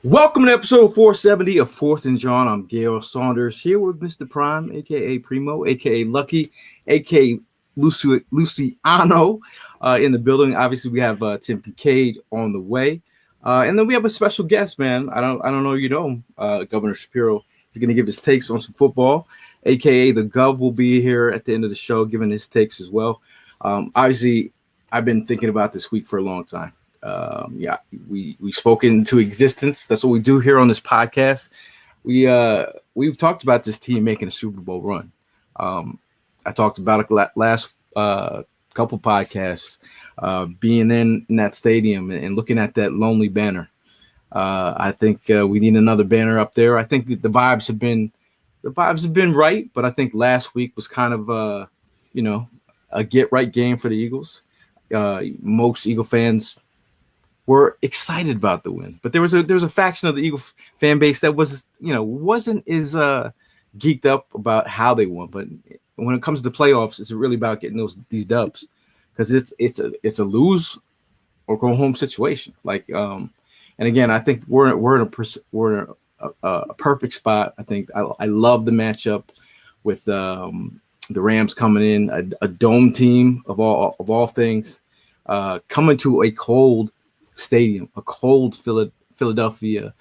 Welcome to episode 470 of Fourth and John. I'm Gail Saunders here with Mr. Prime, aka Primo, aka Lucky, aka Luciano in the building. Obviously, we have Tim Kincaid on the way, and then we have a special guest, man. I don't know, Governor Shapiro is going to give his takes on some football, aka the Gov will be here at the end of the show, giving his takes as well. Obviously, I've been thinking about this week for a long time. We spoke into existence. That's what we do here on this podcast. We've talked about this team making a Super Bowl run. I talked about it last couple podcasts, being in that stadium and looking at that lonely banner. I think we need another banner up there. I think the vibes have been right, but I think last week was kind of a get right game for the Eagles. Most Eagle fans were excited about the win, but there was a faction of the Eagle fan base that wasn't as geeked up about how they won. But when it comes to the playoffs, it's really about getting these dubs, because it's a lose or go home situation. And again, I think we're in a perfect spot. I think I love the matchup with the Rams coming in, a dome team of all things, coming to a cold stadium, a cold Philadelphia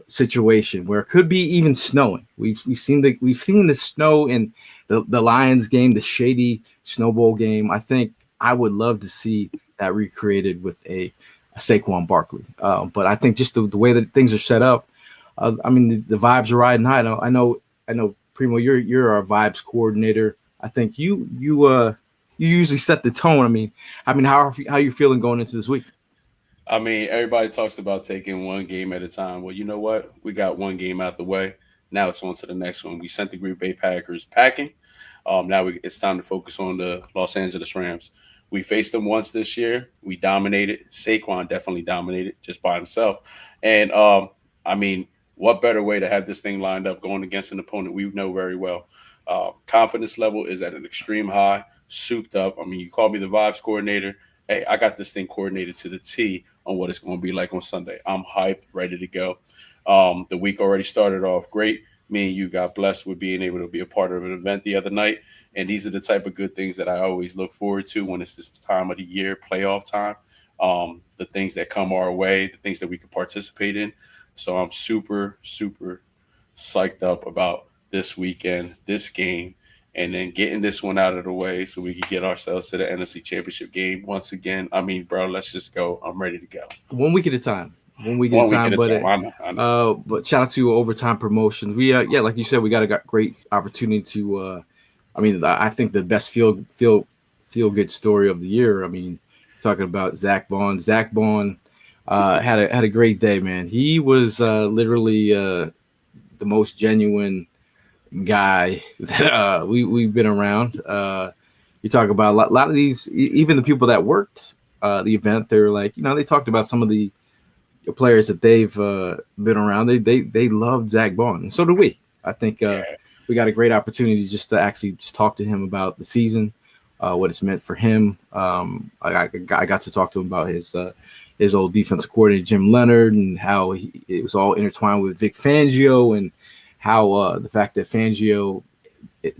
situation where it could be even snowing. We've seen the snow in the Lions game, the shady Snow Bowl game. I think I would love to see that recreated with a Saquon Barkley. But I think just the way that things are set up, the vibes are riding high. I know, Primo, you're our vibes coordinator. I think you usually set the tone. How are you feeling going into this week? Everybody talks about taking one game at a time. Well, you know what? We got one game out the way. Now it's on to the next one. We sent the Green Bay Packers packing. It's time to focus on the Los Angeles Rams. We faced them once this year. We dominated. Saquon definitely dominated just by himself. And, what better way to have this thing lined up going against an opponent we know very well? Confidence level is at an extreme high, souped up. You call me the vibes coordinator. Hey, I got this thing coordinated to the T on what it's going to be like on Sunday. I'm hyped, ready to go. The week already started off great. Me and you got blessed with being able to be a part of an event the other night. And these are the type of good things that I always look forward to when it's this time of the year, playoff time. The things that come our way, the things that we can participate in. So I'm super, super psyched up about this weekend, this game, and then getting this one out of the way so we can get ourselves to the NFC Championship game once again. Bro, let's just go. I'm ready to go. 1 week at a time. 1 week One at a week time. at a But time. I know. But shout out to Overtime Promotions. We like you said, we got a great opportunity to. I think the best feel good story of the year. Talking about Zack Baun. Zack Baun had a great day, man. He was literally the most genuine guy that we've been around. You talk about a lot of these, even the people that worked the event. They're like, they talked about some of the players that they've been around. They loved Zack Baun, and so do we. I think we got a great opportunity just to actually just talk to him about the season, what it's meant for him. I got to talk to him about his old defensive coordinator Jim Leonard, and how it was all intertwined with Vic Fangio, and how the fact that Fangio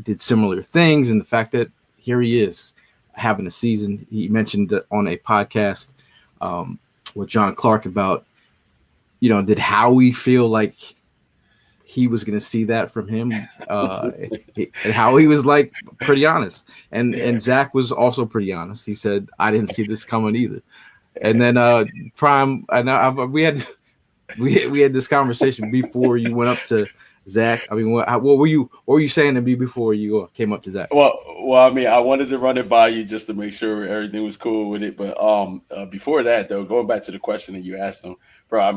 did similar things, and the fact that here he is having a season. He mentioned on a podcast with John Clark about, did Howie feel like he was going to see that from him? And Howie was like pretty honest, and Zach was also pretty honest. He said, "I didn't see this coming either." And then Prime, we had this conversation before you went up to Zach. What were you saying to me before you came up to Zach? Well, I wanted to run it by you just to make sure everything was cool with it. But before that, though, going back to the question that you asked him, bro,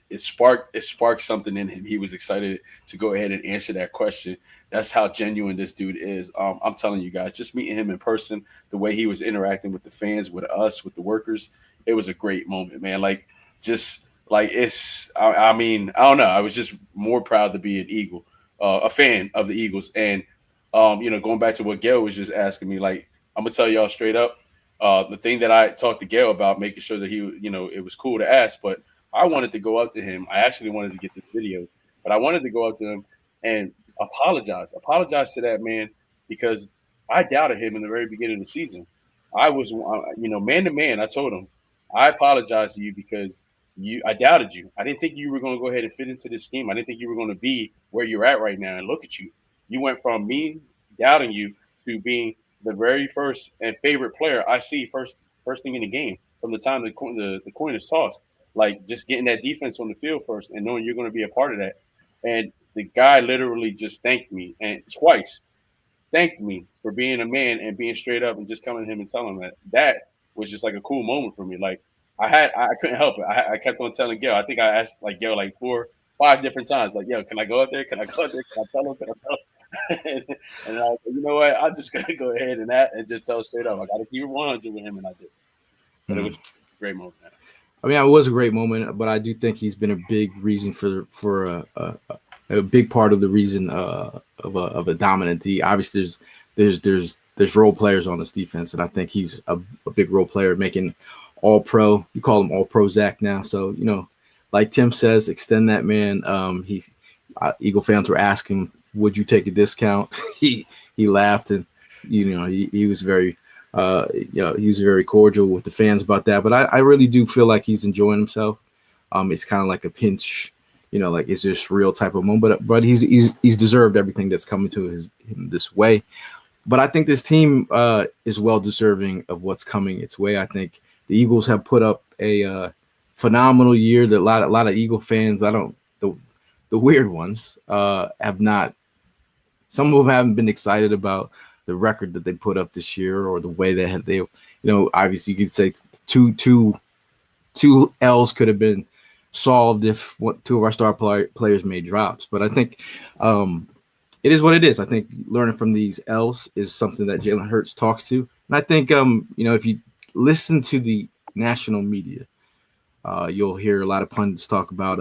it sparked something in him. He was excited to go ahead and answer that question. That's how genuine this dude is. I'm telling you guys, just meeting him in person, the way he was interacting with the fans, with us, with the workers, it was a great moment, man. I don't know. I was just more proud to be an Eagle, a fan of the Eagles. And, going back to what Gail was just asking me, I'm going to tell y'all straight up, the thing that I talked to Gail about, making sure that it was cool to ask, but I wanted to go up to him. I actually wanted to get this video, but I wanted to go up to him and apologize to that man because I doubted him in the very beginning of the season. I was, man to man. I told him, I apologize to you because I doubted you. I didn't think you were going to go ahead and fit into this scheme. I didn't think you were going to be where you're at right now. And look at you. You went from me doubting you to being the very first and favorite player I see first thing in the game from the time the coin is tossed. Like just getting that defense on the field first and knowing you're going to be a part of that. And the guy literally just thanked me and twice thanked me for being a man and being straight up and just coming to him and telling him that. That was just like a cool moment for me. Like I couldn't help it. I kept on telling Gail. I think I asked like Gail like 4-5 different times. Like, yo, can I go out there? Can I go out there? Can I tell him? Can I tell him? And I was like, you know what? I'm just gonna go ahead and just tell straight up. I got to keep it 100 with him, and I did. But it was a great moment. Man. I mean, it was a great moment, but I do think he's been a big reason for a big part of the reason of a dominant D. Obviously, there's role players on this defense, and I think he's a big role player, making all pro. You call him all pro Zach now, so like Tim says, extend that man. Eagle fans were asking, would you take a discount? he laughed, and he was very. He was very cordial with the fans about that, but I really do feel like he's enjoying himself. It's kind of like a pinch, like it's just real type of moment, but he's deserved everything that's coming to him this way. But I think this team is well deserving of what's coming its way. I think the Eagles have put up a phenomenal year that a lot of Eagle fans, the weird ones, have not. Some of them haven't been excited about the record that they put up this year or the way they obviously you could say two L's could have been solved if two of our star players made drops. But I think it is what it is. I think learning from these L's is something that Jalen Hurts talks to. And I think, if you listen to the national media, you'll hear a lot of pundits talk about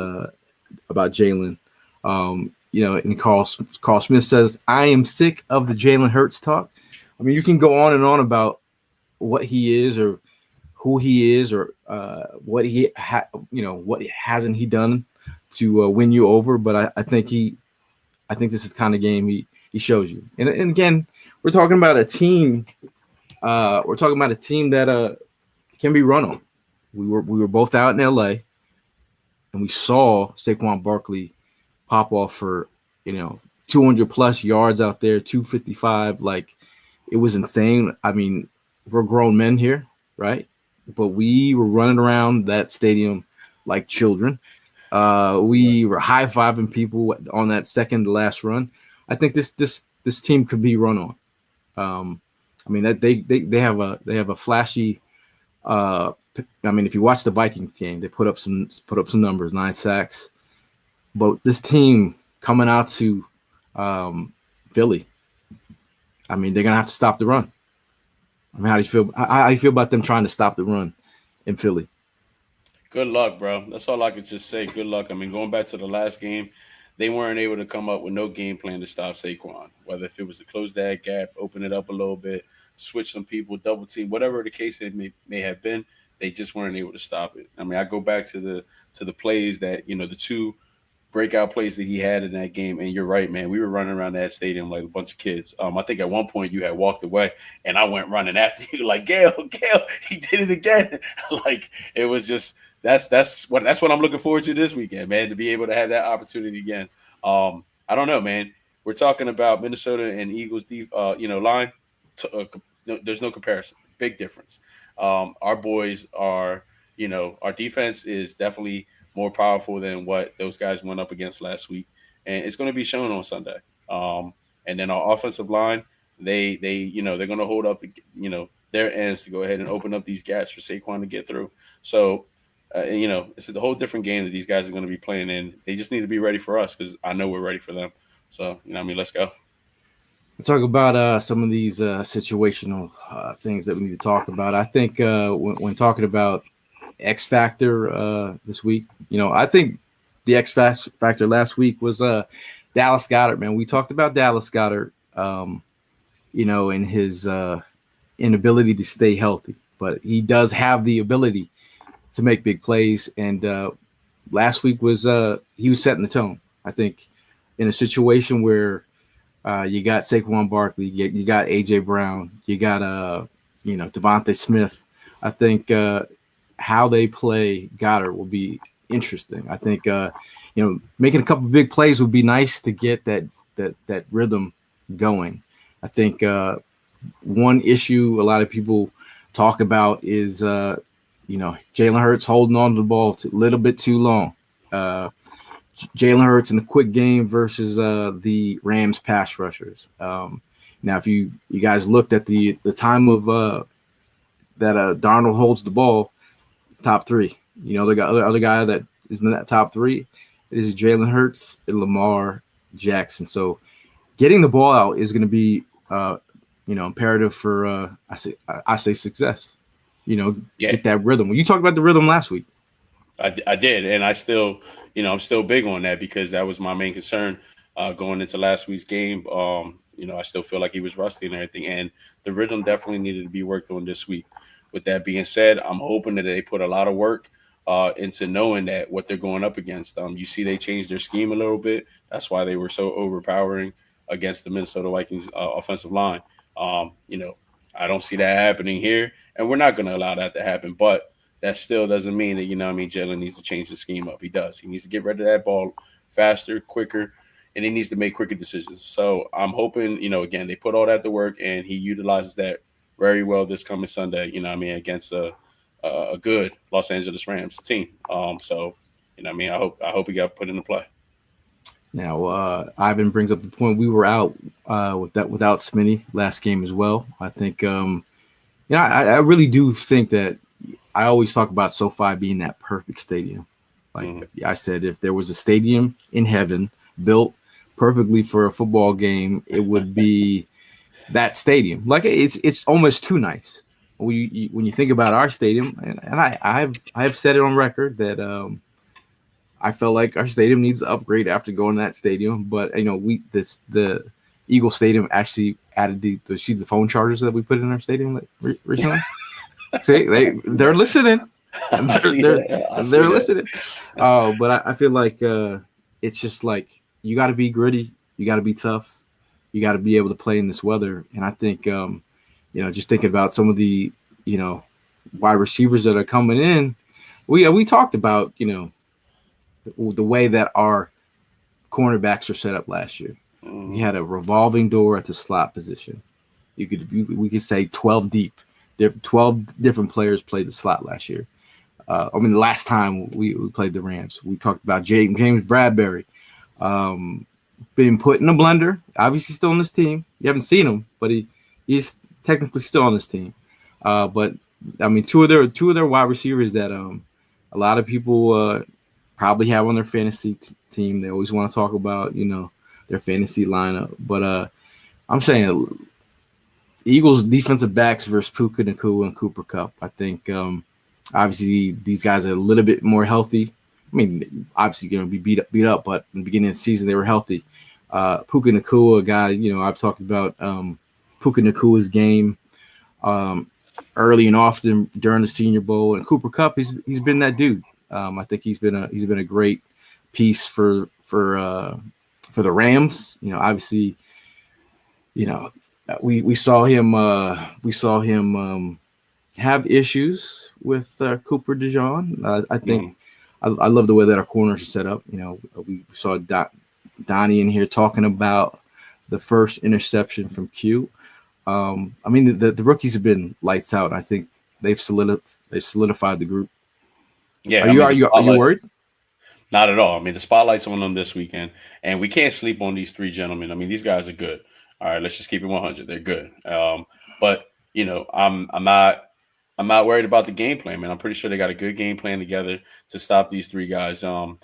Jalen. And Carl Smith says, I am sick of the Jalen Hurts talk. I mean, you can go on and on about what he is or who he is or what what hasn't he done to win you over. But I think this is the kind of game he shows you. And again, we're talking about a team. We're talking about a team that can be run on. We were both out in LA, and we saw Saquon Barkley pop off for 200 plus yards out there, 255. Like, it was insane. I mean, we're grown men here, right? But we were running around that stadium like children. We were high-fiving people on that second to last run. I think this team could be run on. I mean, that they have a flashy. I mean, if you watch the Vikings game, they put up some numbers, 9 sacks. But this team coming out to Philly, I mean, they're gonna have to stop the run. I mean, how do you feel? How you feel about them trying to stop the run in Philly? Good luck, bro. That's all I could just say. Good luck. I mean, going back to the last game, they weren't able to come up with no game plan to stop Saquon. Whether if it was to close that gap, open it up a little bit, switch some people, double team, whatever the case it may have been, they just weren't able to stop it. I mean, I go back to the plays that the two breakout plays that he had in that game. And you're right, man. We were running around that stadium like a bunch of kids. I think at one point you had walked away and I went running after you like, Gail, he did it again. Like, it was just, that's what I'm looking forward to this weekend, man, to be able to have that opportunity again. I don't know, man. We're talking about Minnesota and Eagles, line. There's no comparison. Big difference. Our boys are, our defense is definitely more powerful than what those guys went up against last week, and it's going to be shown on Sunday. And then our offensive line, they're going to hold up their ends to go ahead and open up these gaps for Saquon to get through. So, it's a whole different game that these guys are going to be playing in. They just need to be ready for us because I know we're ready for them. So, let's go. We'll talk about some of these situational things that we need to talk about. I think when talking about X Factor this week, I think the X Factor last week was Dallas Goedert, man. We talked about Dallas Goedert, and his inability to stay healthy, but he does have the ability to make big plays. And last week was he was setting the tone. I think in a situation where you got Saquon Barkley, you got AJ Brown, you got Devontae Smith. I think how they play Goddard will be interesting. I think making a couple big plays would be nice to get that rhythm going. I think one issue a lot of people talk about is Jalen Hurts holding on to the ball a little bit too long. Jalen Hurts in the quick game versus the Rams pass rushers. Now, if you guys looked at the time of that Darnold holds the ball, it's top three. The other guy that is in that top three is Jalen Hurts and Lamar Jackson. So getting the ball out is going to be imperative for I say success. Get that rhythm. You talked about the rhythm last week. I did, and I still, I'm still big on that because that was my main concern going into last week's game. I still feel like he was rusty and everything, and the rhythm definitely needed to be worked on this week. With that being said, I'm hoping that they put a lot of work into knowing that what they're going up against. You see, they changed their scheme a little bit. That's why they were so overpowering against the Minnesota Vikings offensive line. I don't see that happening here, and we're not going to allow that to happen. But that still doesn't mean that, Jalen needs to change the scheme up. He does. He needs to get rid of that ball faster, quicker, and he needs to make quicker decisions. So I'm hoping, again, they put all that to work, and he utilizes that very well this coming Sunday, against a good Los Angeles Rams team. I hope he got put into play. Now, Ivan brings up the point we were out without Smitty last game as well. I think, I really do think that I always talk about SoFi being that perfect stadium. Like I said, if there was a stadium in heaven built perfectly for a football game, it would be that stadium. Like it's almost too nice. When you think about our stadium, and I have said it on record that I felt like our stadium needs to upgrade after going to that stadium. But the Eagle Stadium actually added the phone chargers that we put in our stadium recently. See, they're listening. They're listening. But I feel like it's just like you got to be gritty, you got to be tough, you got to be able to play in this weather. And I think just thinking about some of the wide receivers that are coming in, we talked about the way that our cornerbacks are set up last year. We had a revolving door at the slot position. We could say 12 deep. 12 different players played the slot last year. The last time we played the Rams, we talked about James Bradbury being put in a blender. Obviously, still on this team. You haven't seen him, but he's technically still on this team. But two of their wide receivers that a lot of people probably have on their fantasy team. They always want to talk about their fantasy lineup, but I'm saying Eagles defensive backs versus Puka Nacua and Cooper Kupp. I think obviously these guys are a little bit more healthy. Obviously going to be beat up, but in the beginning of the season they were healthy. Puka Nacua, a guy, I've talked about Puka Nacua's game early and often during the Senior Bowl, and Cooper Kupp, he's been that dude. I think he's been a great piece for the Rams. Obviously, we saw him have issues with Cooper DeJean. I think I love the way that our corners are set up. We saw Donnie in here talking about the first interception from Q. The rookies have been lights out. I think they've solidified the group. Yeah, are you worried? Not at all. The spotlight's on them this weekend, and we can't sleep on these three gentlemen. These guys are good. All right, let's just keep it 100. They're good. But I'm not worried about the game plan, man. I'm pretty sure they got a good game plan together to stop these three guys. I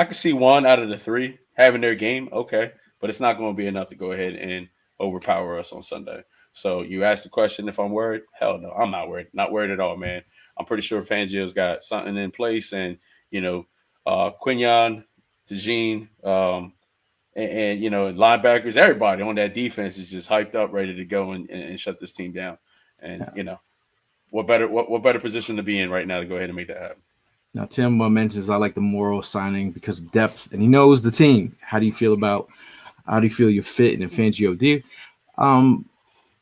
could see one out of the three having their game, okay, but it's not going to be enough to go ahead and overpower us on Sunday. So you asked the question if I'm worried. Hell no, I'm not worried. Not worried at all, man. I'm pretty sure Fangio's got something in place, and Quignon, DeJean, and linebackers, everybody on that defense is just hyped up, ready to go and shut this team down. And what better position to be in right now to go ahead and make that happen? Now, Tim mentions I like the Morrow signing because of depth, and he knows the team. How do you feel you fit in Fangio? Um,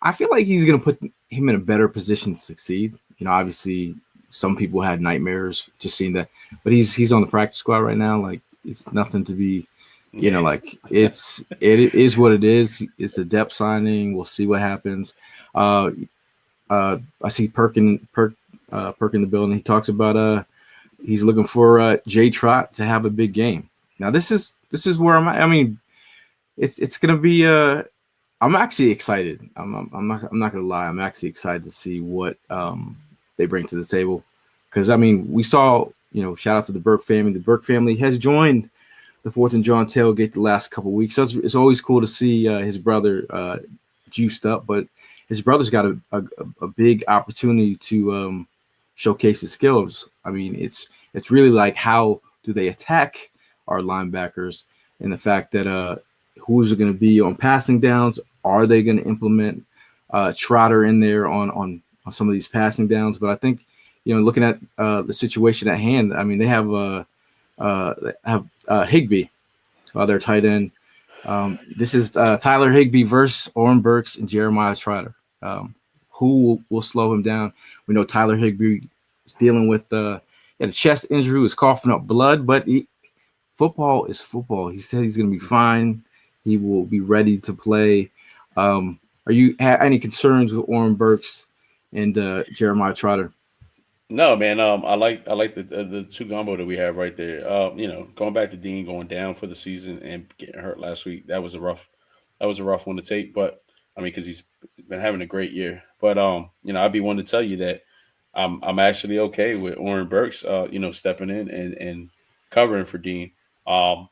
I feel like he's going to put him in a better position to succeed. Obviously, some people had nightmares just seeing that, but he's on the practice squad right now. Like it's nothing to be, Yeah. like it is what it is. It's a depth signing. We'll see what happens. Uh, I see Perk in the building. He talks about he's looking for Jay Trott to have a big game. Now this is where I'm at. I mean, it's gonna be I'm actually excited. I'm not gonna lie. I'm actually excited to see what they bring to the table because I mean we saw shout out to the Burke family. The Burke family has joined the Fourth and John tailgate the last couple of weeks. So it's always cool to see his brother juiced up, but his brother's got a big opportunity to showcase his skills. I mean, it's really like how do they attack our linebackers and the fact that who's going to be on passing downs? Are they going to implement Trotter in there on some of these passing downs? But I think looking at the situation at hand, I mean they have Higbee, their tight end. This is Tyler Higbee versus Oren Burks and Jeremiah Trotter. Who will slow him down? We know Tyler Higbee is dealing with a chest injury, was coughing up blood, but football is football. He said he's going to be fine. He will be ready to play. Are you any concerns with Oren Burks and Jeremiah Trotter? No, man. I like the two gumbo that we have right there. Going back to Dean going down for the season and getting hurt last week, that was a rough one to take. But I mean, because he's been having a great year. But I'd be one to tell you that I'm actually okay with Oren Burks, stepping in and covering for Dean. Um,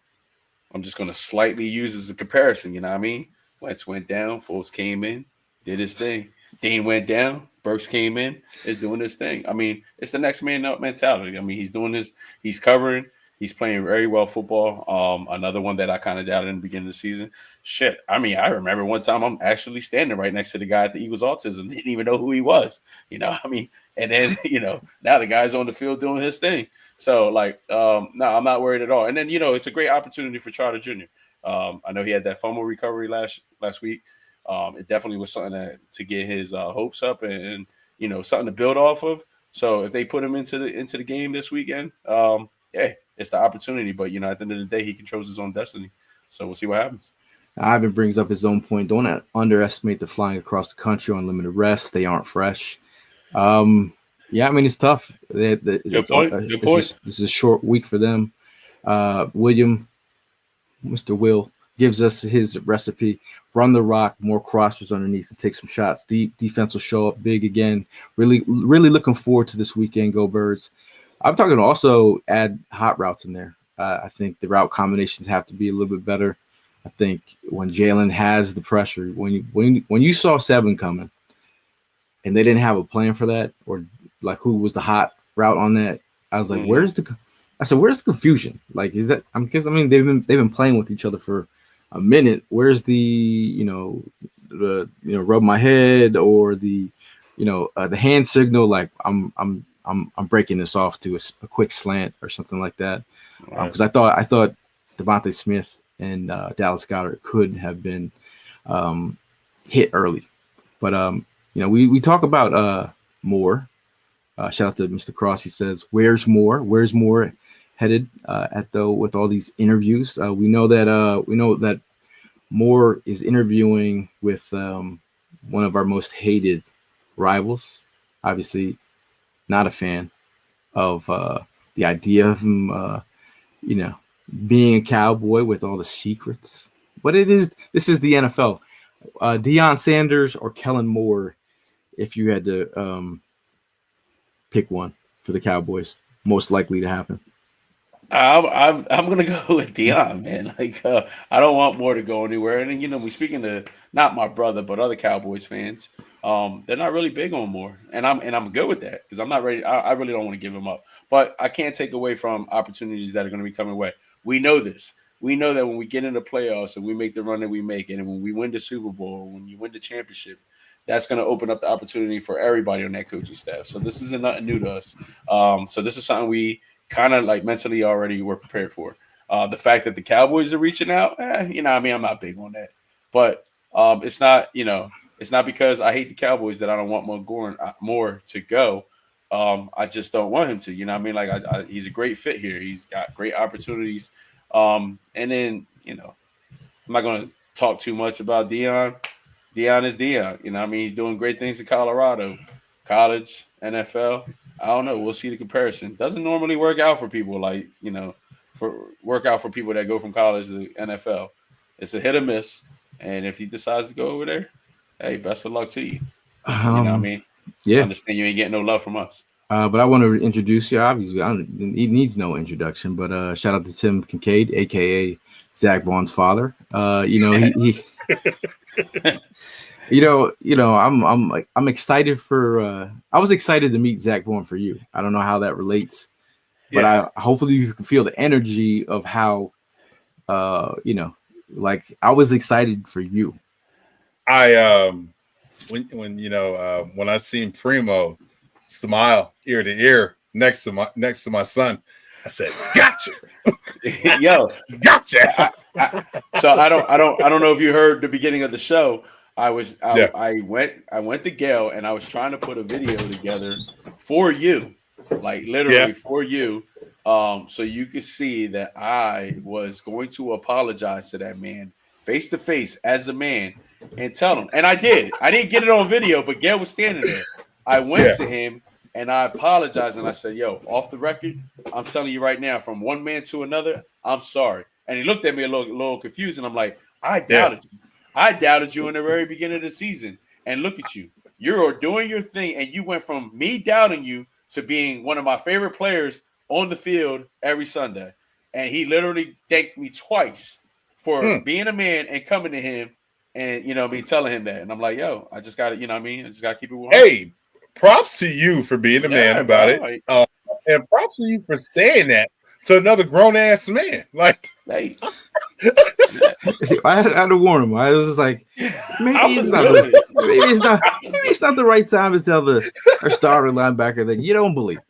I'm just going to slightly use as a comparison. You know what I mean? Wentz went down, Foles came in, did his thing. Dean went down, Burks came in, is doing his thing. I mean, it's the next man up mentality. I mean, he's doing his, he's covering, he's playing very well football. Another one that I kind of doubted in the beginning of the season. Shit, I mean, I remember one time I'm actually standing right next to the guy at the Eagles Autism, didn't even know who he was. I mean, and then now the guy's on the field doing his thing. So like, no, I'm not worried at all. And then it's a great opportunity for Charter Jr. I know he had that fumble recovery last week. It definitely was something to get his hopes up and something to build off of. So if they put him into the game this weekend, yeah, it's the opportunity. But at the end of the day, he controls his own destiny. So we'll see what happens. Ivan brings up his own point. Don't underestimate the flying across the country on limited rest. They aren't fresh. Yeah, I mean it's tough. Good point. Good point. This is a short week for them. William, Mr. Will, gives us his recipe. Run the rock, more crossers underneath, and take some shots. Deep defense will show up big again. Really, really looking forward to this weekend. Go Birds! I'm talking to also add hot routes in there. I think the route combinations have to be a little bit better. I think when Jalen has the pressure, when you saw 7 coming, and they didn't have a plan for that, or like who was the hot route on that, I was like, where's the confusion? Like, is that? Because I mean they've been playing with each other for a minute. Where's the rub my head or the the hand signal? Like I'm breaking this off to a quick slant or something like that. Because I thought Devontae Smith and Dallas Goedert could have been hit early, but we talk about Moore. Shout out to Mr. Cross. He says, "Where's Moore? Where's Moore headed with all these interviews?" We know that Moore is interviewing with one of our most hated rivals. Obviously, not a fan of the idea of him, being a cowboy with all the secrets. But this is the NFL. Deion Sanders or Kellen Moore, if you had to pick one for the Cowboys, most likely to happen. I'm gonna go with Dion, man. Like I don't want more to go anywhere. And then we speaking to not my brother, but other Cowboys fans. They're not really big on more, and I'm good with that because I'm not ready. I really don't want to give him up, but I can't take away from opportunities that are going to be coming away. We know this. We know that when we get into playoffs and we make the run that we make, and when we win the Super Bowl, when you win the championship, that's going to open up the opportunity for everybody on that coaching staff. So this isn't nothing new to us. So this is something we kind of like mentally already were prepared for. The fact that the Cowboys are reaching out, you know, I mean, I'm not big on that, but it's not, you know, it's not because I hate the Cowboys that I don't want more to go. I just don't want him to, you know what I mean? Like he's a great fit here. He's got great opportunities. And then, you know, I'm not going to talk too much about Dion. Dion is Dion. You know what I mean? He's doing great things in Colorado, college, NFL. I don't know. We'll see the comparison. Doesn't normally work out for people like, you know, for people that go from college to NFL. It's a hit or miss. And if he decides to go over there, hey, best of luck to you. You know what I mean? Yeah. I understand you ain't getting no love from us. But I want to introduce you. Obviously, he needs no introduction. But shout out to Tim Kincaid, aka Zack Baun's father. You know, he I'm excited for. I was excited to meet Zack Baun for you. I don't know how that relates, but I hopefully you can feel the energy of how, you know, like I was excited for you. When I seen Primo smile ear to ear next to my son, I said, "Gotcha, yo, gotcha." So I don't know if you heard the beginning of the show. I went to Gail and I was trying to put a video together for you, like literally for you, so you could see that I was going to apologize to that man face to face as a man and tell him. And I did. I didn't get it on video, but Gail was standing there. I went to him and I apologized and I said, "Yo, off the record, I'm telling you right now, from one man to another, I'm sorry." And he looked at me a little confused, and I'm like, "I doubted you. I doubted you in the very beginning of the season. And look at you. You're doing your thing, and you went from me doubting you to being one of my favorite players on the field every Sunday." And he literally thanked me twice for being a man and coming to him and, you know, me telling him that. And I'm like, yo, I just got to, you know what I mean? I just got to keep it 100. Hey, props to you for being a man about it. And props to you for saying that to another grown-ass man. Like, hey. I had to warn him. I was just like, maybe it's not the right time to tell our starter linebacker that you don't believe.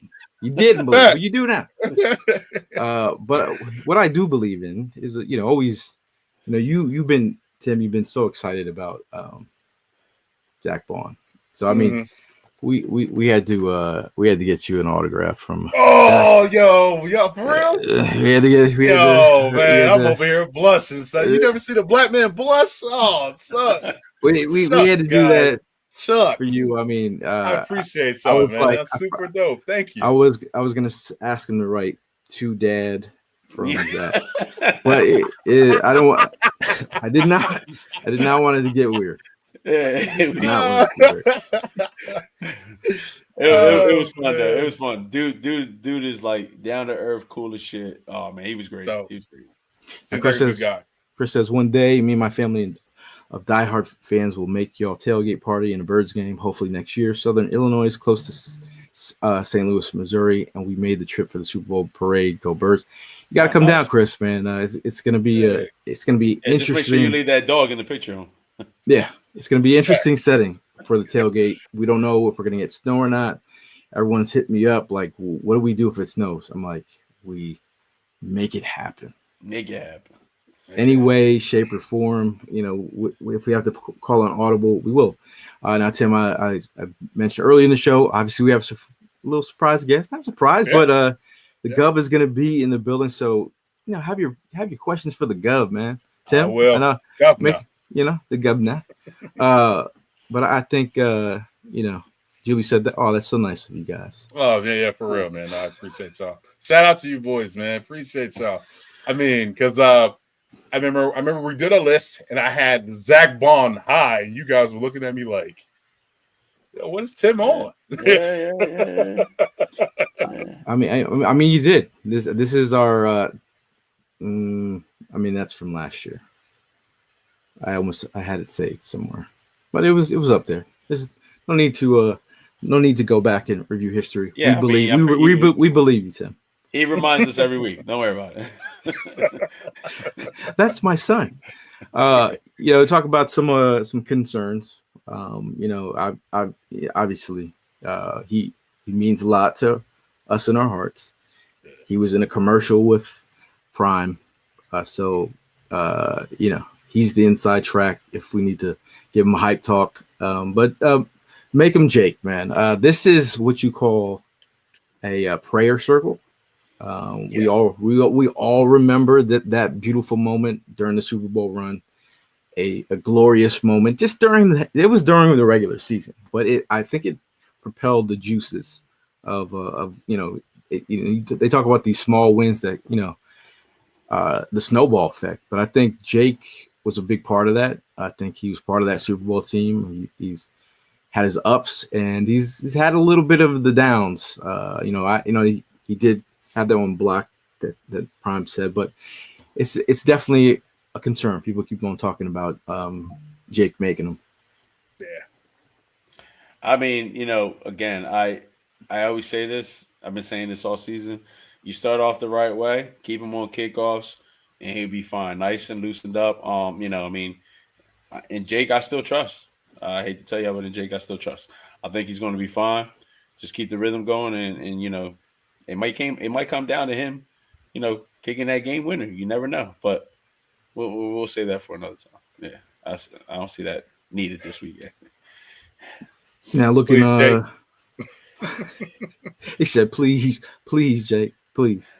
You didn't believe, but you do now. But what I do believe in is, you know, always, you know, you've been so excited about Zack Baun. So I mean, we had to get you an autograph from. Oh, yo, for real? Man, I'm over here blushing. So you never seen a black man blush? Oh, son. We had to do that. Shucks. For you. I mean, I appreciate y'all, man. Like, that's super dope. Thank you. I was gonna ask him to write to Dad from Zack, but I don't want. I did not want it to get weird. It was fun though. It was fun. Dude is like down to earth, cool as shit. Oh man, he was great. He was great. And Chris says one day, me and my family of diehard fans will make y'all tailgate party in a Birds game. Hopefully next year. Southern Illinois is close to St. Louis, Missouri, and we made the trip for the Super Bowl parade. Go Birds! You got to come down, Chris. Man, it's gonna be interesting. Just make sure you leave that dog in the picture. Yeah, it's gonna be interesting setting for the tailgate. We don't know if we're gonna get snow or not. Everyone's hitting me up like, what do we do if it snows? I'm like, we make it happen. Make it happen. Any way, shape, or form, you know, if we have to call an audible, we will. Now, Tim, I mentioned early in the show, obviously we have a little surprise guest. Not surprise, but the Gov is going to be in the building. So, you know, have your questions for the Gov, man. Tim, I will. The Governor. But I think, you know, Julie said that. Oh, that's so nice of you guys. Oh, yeah, for real, man. I appreciate y'all. Shout out to you boys, man. Appreciate y'all. I mean, because I remember we did a list and I had Zack Baun high, and you guys were looking at me like, yo, what is Tim on? Yeah. I mean, you did. This is our. I mean, that's from last year. I had it saved somewhere, but it was up there. There's no need to go back and review history. Yeah, we believe you, Tim. He reminds us every week. Don't worry about it. That's my son. You know, talk about some concerns. You know, obviously he means a lot to us in our hearts, He was in a commercial with Prime. He's the inside track if we need to give him a hype talk. But make him Jake, man. This is what you call a prayer circle. We all remember that beautiful moment during the Super Bowl run, a glorious moment. Just during the regular season, but I think it propelled the juices of they talk about these small wins that the snowball effect. But I think Jake was a big part of that. I think he was part of that Super Bowl team. He's had his ups and he's had a little bit of the downs. He did have that one block that Prime said, but it's definitely a concern. People keep on talking about Jake making them. Yeah. I mean, again, I always say this. I've been saying this all season. You start off the right way, keep him on kickoffs, and he'll be fine, nice and loosened up. And Jake, I still trust. I hate to tell you, but in Jake, I still trust. I think he's going to be fine. Just keep the rhythm going, and it might come down to him, kicking that game winner. You never know, but we'll say that for another time. Yeah, I don't see that needed this weekend. Now looking, Please, he said, "Please, Jake, please."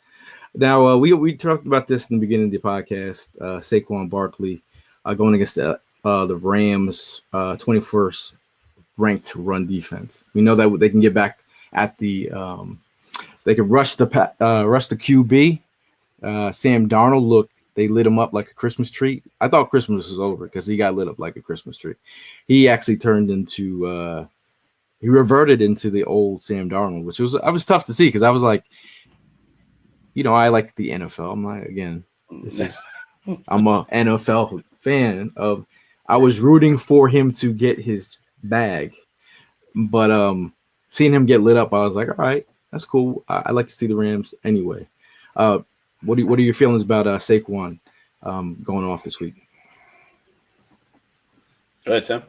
Now we talked about this in the beginning of the podcast. Saquon Barkley going against the Rams, 21st ranked run defense. We know that they can get back at the they can rush the QB. Sam Darnold they lit him up like a Christmas tree. I thought Christmas was over because he got lit up like a Christmas tree. He actually turned into he reverted into the old Sam Darnold, which was tough to see because I was like, I like the NFL. I'm like, again, I'm a NFL fan of. I was rooting for him to get his bag, but seeing him get lit up, I was like, all right, that's cool. I like to see the Rams anyway. What are your feelings about Saquon going off this week? Go ahead, Tim.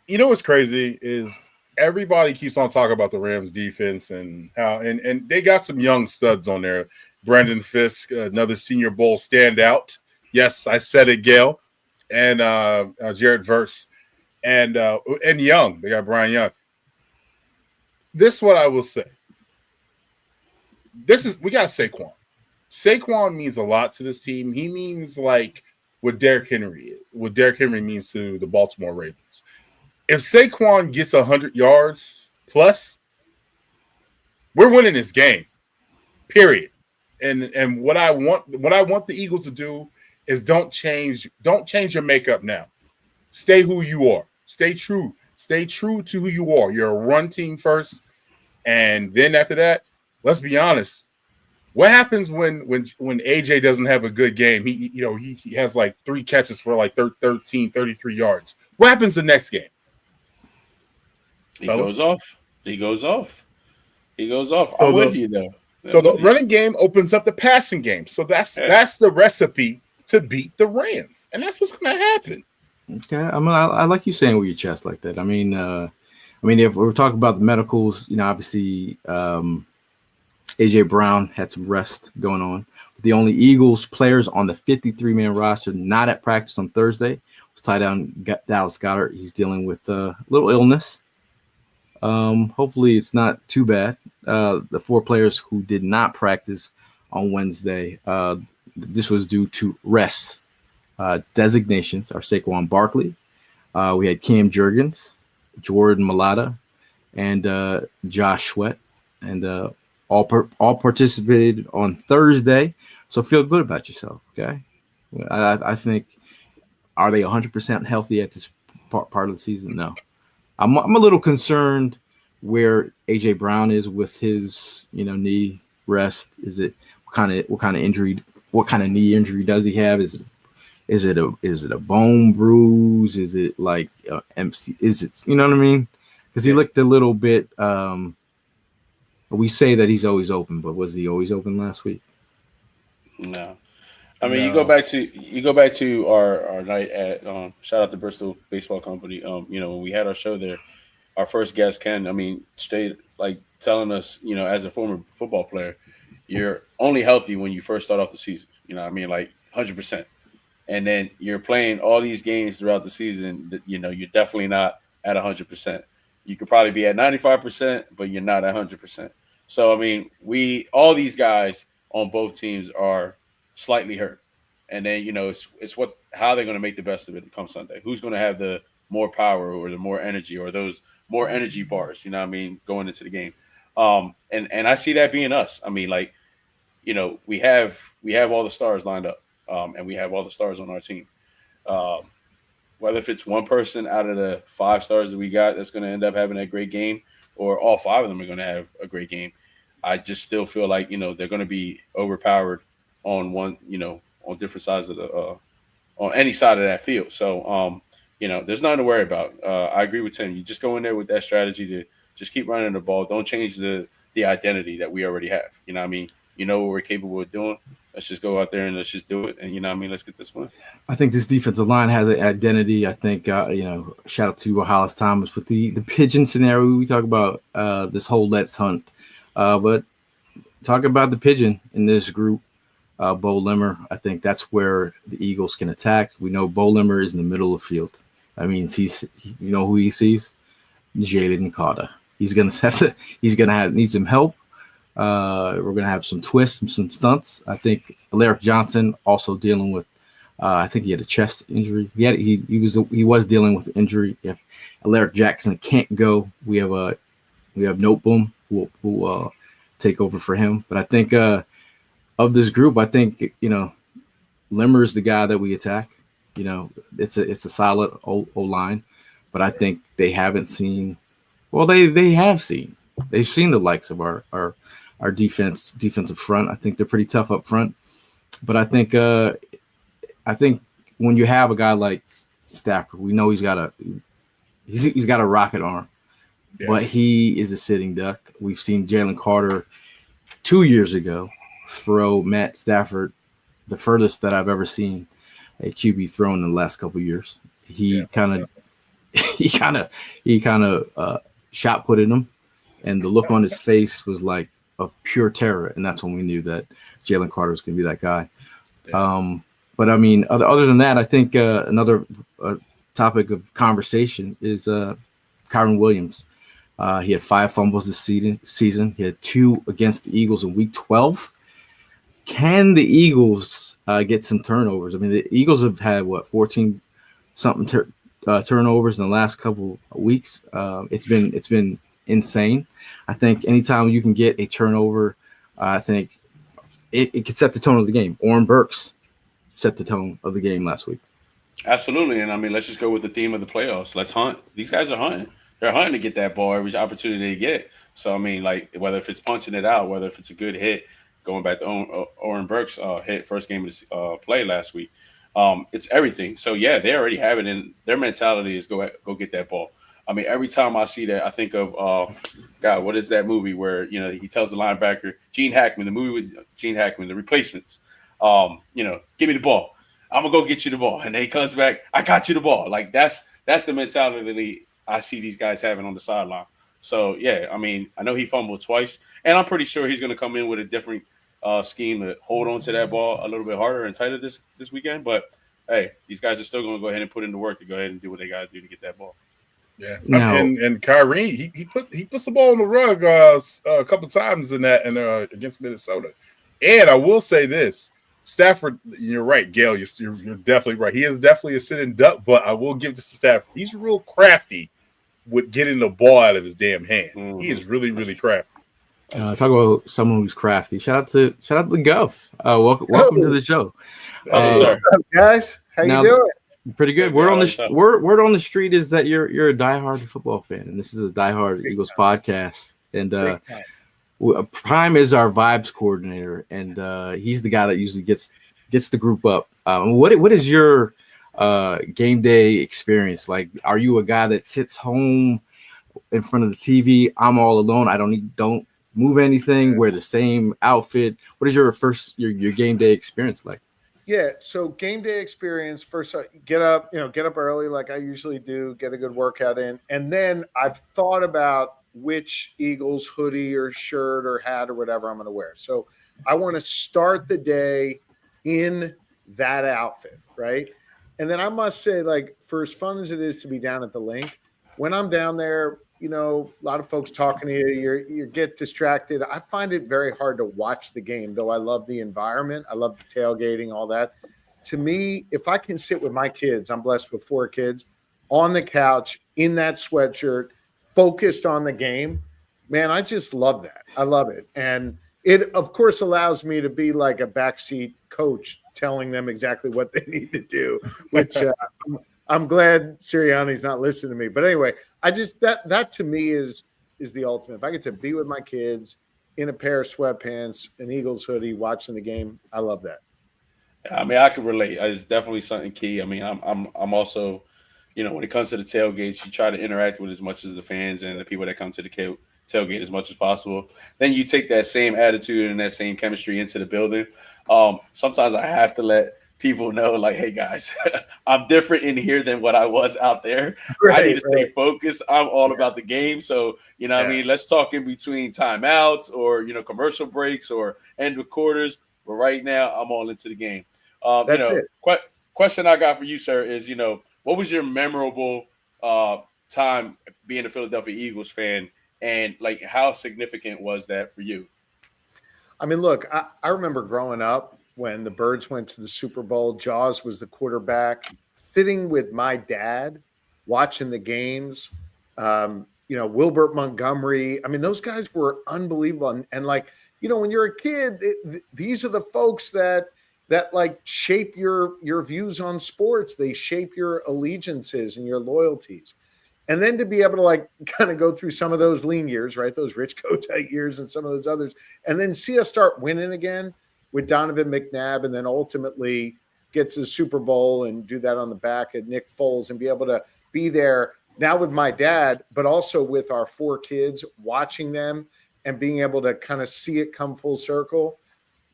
What's crazy is everybody keeps on talking about the Rams defense and how and they got some young studs on there. Brandon Fisk, another Senior Bowl standout. Yes, I said it, Gail. And Jared Verse. And Young. They got Brian Young. This is what I will say. We got Saquon. Saquon means a lot to this team. He means like what Derrick Henry means to the Baltimore Ravens. If Saquon gets 100 yards plus, we're winning this game. Period. And what I want the Eagles to do is don't change your makeup now. Stay who you are. Stay true. Stay true to who you are. You're a run team first, and then after that, let's be honest. What happens when AJ doesn't have a good game? He has like 3 catches for like 13, 33 yards. What happens the next game? He goes off. So I'm with you though. So the running game opens up the passing game. So that's the recipe to beat the Rams, and that's what's going to happen. Okay, I like you saying with your chest like that. I mean, if we're talking about the medicals, obviously AJ Brown had some rest going on. The only Eagles players on the 53-man roster not at practice on Thursday was tight end Dallas Goedert. He's dealing with a little illness. Hopefully it's not too bad. The 4 players who did not practice on Wednesday, this was due to rest. Designations are Saquon Barkley. We had Cam Jurgens, Jordan Mailata, and Josh Sweat, and all participated on Thursday. So feel good about yourself, okay? I think, are they 100% healthy at this part of the season? No. I'm a little concerned where AJ Brown is with his knee rest. Is it what kind of injury? What kind of knee injury does he have? Is it a bone bruise? Is it like MC? Is it what I mean? Because he looked a little bit. We say that he's always open, but was he always open last week? No. I mean, you go back to our night at shout out to Bristol Baseball Company. When we had our show there, our first guest Ken, straight like telling us, as a former football player, you're only healthy when you first start off the season. You know what I mean? Like 100%. And then you're playing all these games throughout the season that, you're definitely not at 100%. You could probably be at 95%, but you're not at 100%. So, I mean, all these guys on both teams are slightly hurt. And then, it's how they're going to make the best of it come Sunday. Who's going to have the more power or the more energy or those more energy bars, going into the game. And I see that being us. I mean, like, we have all the stars lined up, and we have all the stars on our team. Whether if it's one person out of the 5 stars that we got that's going to end up having a great game, or all 5 of them are going to have a great game, I just still feel like they're going to be overpowered on one, on different sides of the on any side of that field. So there's nothing to worry about. I agree with Tim. You just go in there with that strategy to just keep running the ball. Don't change the identity that we already have. You know what I mean? You know what we're capable of doing. Let's just go out there and let's just do it. And let's get this win. I think this defensive line has an identity. I think, shout out to Hollis Thomas with the pigeon scenario. We talk about this whole let's hunt. But talk about the pigeon in this group, Bo Limmer. I think that's where the Eagles can attack. We know Bo Limmer is in the middle of the field. I mean, who he sees? Jalen Carter. He's gonna need some help. We're gonna have some twists and some stunts. I think Alaric Johnson also dealing with. I think he had a chest injury. He was dealing with injury. If Alaric Jackson can't go, we have Noteboom who will take over for him. But I think of this group, I think Limmer is the guy that we attack. It's a solid O line, but I think they haven't seen. Well, they have seen. They've seen the likes of our defensive front. I think they're pretty tough up front, but I think when you have a guy like Stafford, we know he's got a rocket arm, yes, but he is a sitting duck. We've seen Jalen Carter 2 years ago throw Matt Stafford the furthest that I've ever seen a QB thrown in the last couple of years. He kind of shot put in him, and the look on his face was like of pure terror, and that's when we knew that Jalen Carter was going to be that guy. Yeah. But I mean, other than that, I think another topic of conversation is Kyron Williams. He had 5 fumbles this season. He had 2 against the Eagles in Week 12. Can the Eagles get some turnovers? I mean, the Eagles have had 14-something turnovers in the last couple of weeks. It's been insane. I think anytime you can get a turnover, I think it could set the tone of the game. Oren Burks set the tone of the game last week. Absolutely. And I mean, let's just go with the theme of the playoffs. Let's hunt. These guys are hunting. They're hunting to get that ball every opportunity they get. So, I mean, like, whether if it's punching it out, whether if it's a good hit, going back to Oren Burks' hit first game of play last week, it's everything. So, yeah, they already have it in their mentality is go get that ball. I mean, every time I see that, I think of, what is that movie where, he tells the linebacker, Gene Hackman, the movie with Gene Hackman, The Replacements, give me the ball. I'm going to go get you the ball. And then he comes back, I got you the ball. Like, that's the mentality I see these guys having on the sideline. So, yeah, I mean, I know he fumbled twice, and I'm pretty sure he's going to come in with a different scheme to hold on to that ball a little bit harder and tighter this weekend. But, hey, these guys are still going to go ahead and put in the work to go ahead and do what they got to do to get that ball. Yeah, now, and Kyrie, he puts the ball on the rug a couple times in against Minnesota. And I will say this, Stafford, you're right, Gail, you're definitely right. He is definitely a sitting duck, but I will give this to Stafford. He's real crafty with getting the ball out of his damn hand. Mm-hmm. He is really, really crafty. Talk about someone who's crafty. Shout out to Gov. Welcome to the show. What's up, guys? How you doing? Pretty good. Word on the street is that you're a diehard football fan, and this is a diehard Eagles podcast. And Prime is our vibes coordinator, and he's the guy that usually gets the group up. What is your game day experience like? Are you a guy that sits home in front of the TV? I'm all alone. I don't move anything. Wear the same outfit. What is your game day experience like? Yeah, so game day experience, first get up early like I usually do, get a good workout in. And then I've thought about which Eagles hoodie or shirt or hat or whatever I'm going to wear. So I want to start the day in that outfit, right? And then I must say, like, for as fun as it is to be down at the link, when I'm down there, you know, a lot of folks talking to you, you get distracted. I find it very hard to watch the game, though I love the environment. I love the tailgating, all that. To me, if I can sit with my kids, I'm blessed with 4 kids, on the couch in that sweatshirt, focused on the game, man, I just love that. I love it. And it, of course, allows me to be like a backseat coach telling them exactly what they need to do, which I'm glad Sirianni's not listening to me. But anyway, I just that to me is the ultimate. If I get to be with my kids in a pair of sweatpants, an Eagles hoodie, watching the game, I love that. I mean, I can relate. It's definitely something key. I mean, I'm also, you know, when it comes to the tailgates, you try to interact with as much as the fans and the people that come to the tailgate as much as possible. Then you take that same attitude and that same chemistry into the building. Sometimes I have to let people know, like, hey guys, I'm different in here than what I was out there. I need to stay focused. I'm all about the game. So, you know what I mean? Let's talk in between timeouts or, you know, commercial breaks or end of quarters. But right now I'm all into the game. That's you know, it. Question I got for you, sir, is, you know, what was your memorable time being a Philadelphia Eagles fan, and like how significant was that for you? I mean, look, I remember growing up when the Birds went to the Super Bowl. Jaws was the quarterback, sitting with my dad, watching the games. You know, Wilbert Montgomery. I mean, those guys were unbelievable. And like, you know, when you're a kid, these are the folks that like shape your views on sports. They shape your allegiances and your loyalties. And then to be able to like kind of go through some of those lean years, right? Those Rich Kotite years and some of those others, and then see us start winning again with Donovan McNabb, and then ultimately get to the Super Bowl and do that on the back of Nick Foles, and be able to be there now with my dad, but also with our 4 kids, watching them and being able to kind of see it come full circle.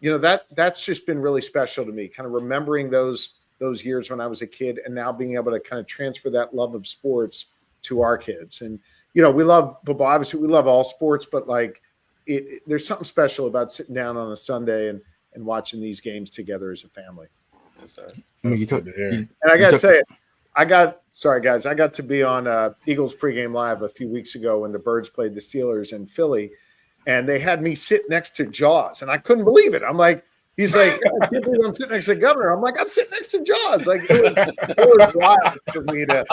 You know, that's just been really special to me, kind of remembering those years when I was a kid, and now being able to kind of transfer that love of sports to our kids. And, you know, we love football. Obviously, we love all sports, but like there's something special about sitting down on a Sunday and watching these games together as a family. That's good to hear. And I got to tell you, I got to be on Eagles pregame live a few weeks ago when the Birds played the Steelers in Philly, and they had me sit next to Jaws, and I couldn't believe it. I'm like, he's like, I can't believe I'm sitting next to the governor. I'm like, I'm sitting next to Jaws. Like, it was wild for me to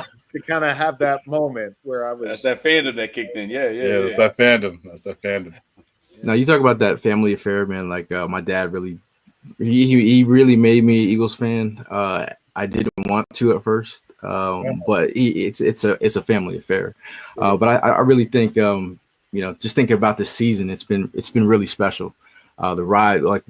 kind of have that moment where I was. That's that fandom that kicked in. Yeah. That's that fandom. Now you talk about that family affair, man. Like my dad really, he really made me an Eagles fan. I didn't want to at first, but it's a family affair. But I really think, you know, just thinking about this season, it's been really special. The ride, like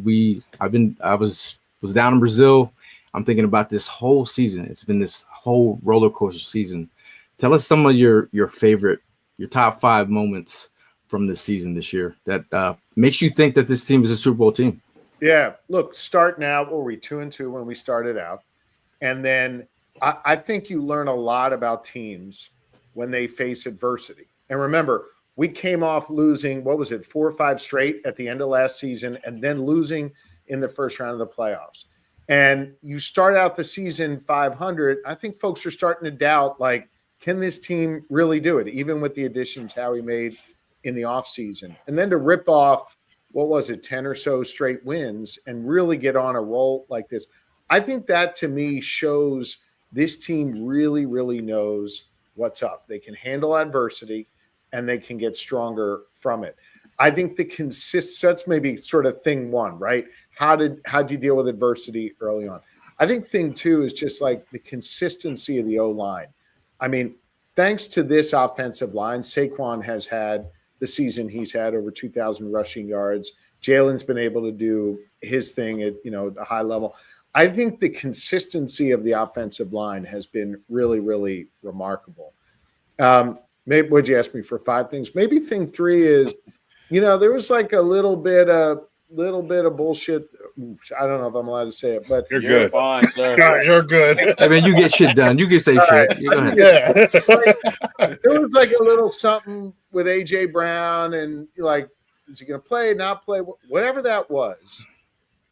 I was down in Brazil. I'm thinking about this whole season. It's been this whole roller coaster season. Tell us some of your favorite, your top 5 moments from this season this year that makes you think that this team is a Super Bowl team. Yeah, look, starting out, were we 2-2 when we started out? And then I think you learn a lot about teams when they face adversity. And remember, we came off losing, 4 or 5 straight at the end of last season, and then losing in the first round of the playoffs. And you start out the season 500. I think folks are starting to doubt, like, can this team really do it, even with the additions Howie made in the offseason? And then to rip off, 10 or so straight wins and really get on a roll like this. I think that, to me, shows this team really, really knows what's up. They can handle adversity, and they can get stronger from it. I think that's maybe sort of thing 1, right? How'd you deal with adversity early on? I think thing 2 is just like the consistency of the O-line. I mean, thanks to this offensive line, Saquon has had the season he's had, over 2,000 rushing yards. Jalen's been able to do his thing at, you know, the high level. I think the consistency of the offensive line has been really, really remarkable. Maybe, would you ask me for 5 things? Maybe thing 3 is, you know, there was like a little bit of bullshit. I don't know if I'm allowed to say it, but you're good. Fine, sir. You're good. I mean, you get shit done. You can say shit. Yeah. There was like a little something with A.J. Brown and like, is he going to play, not play? Whatever that was,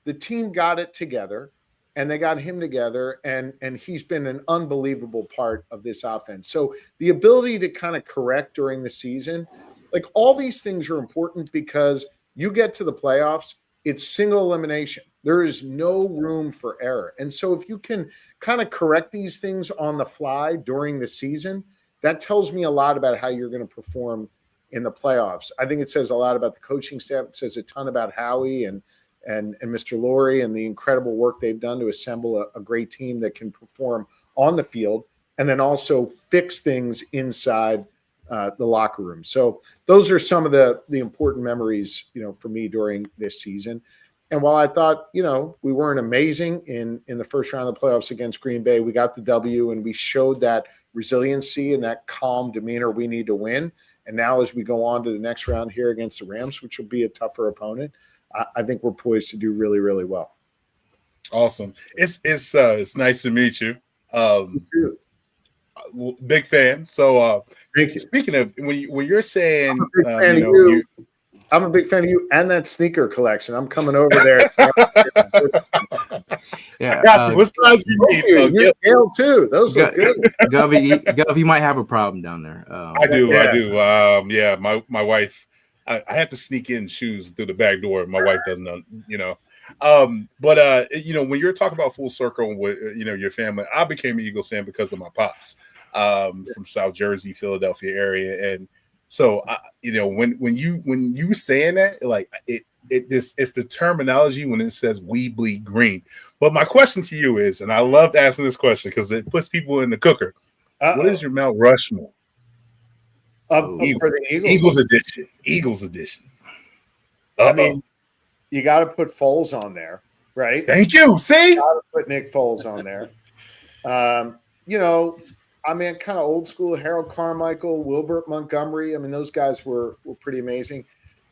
the team got it together and they got him together. And he's been an unbelievable part of this offense. So the ability to kind of correct during the season, like all these things are important because you get to the playoffs, it's single elimination. There is no room for error. And so if you can kind of correct these things on the fly during the season, that tells me a lot about how you're going to perform in the playoffs. I think it says a lot about the coaching staff. It says a ton about Howie and Mr. Lurie and the incredible work they've done to assemble a great team that can perform on the field and then also fix things inside the locker room. So those are some of the important memories, for me during this season. And while I thought, we weren't amazing in the first round of the playoffs against Green Bay, we got the W and we showed that resiliency and that calm demeanor we need to win. And now as we go on to the next round here against the Rams, which will be a tougher opponent, I think we're poised to do really, really well. Awesome. It's nice to meet you. Big fan. So thank you. Speaking of when you're saying I'm a big fan of you and that sneaker collection. I'm coming over there. Yeah, I got you. What size you need? You Gale too. Those look good. Gov, you might have a problem down there. I do. My wife. I had to sneak in shoes through the back door. My wife doesn't know, But when you're talking about full circle with your family, I became an Eagles fan because of my pops from South Jersey, Philadelphia area, and so when you saying that, like it's the terminology when it says we bleed green. But my question to you is, and I loved asking this question because it puts people in the cooker. What is your Mount Rushmore? For the Eagles edition. Eagles edition. I mean, you got to put Foles on there, right? Thank you. See, got to put Nick Foles on there. Kind of old school. Harold Carmichael, Wilbert Montgomery. I mean, those guys were pretty amazing.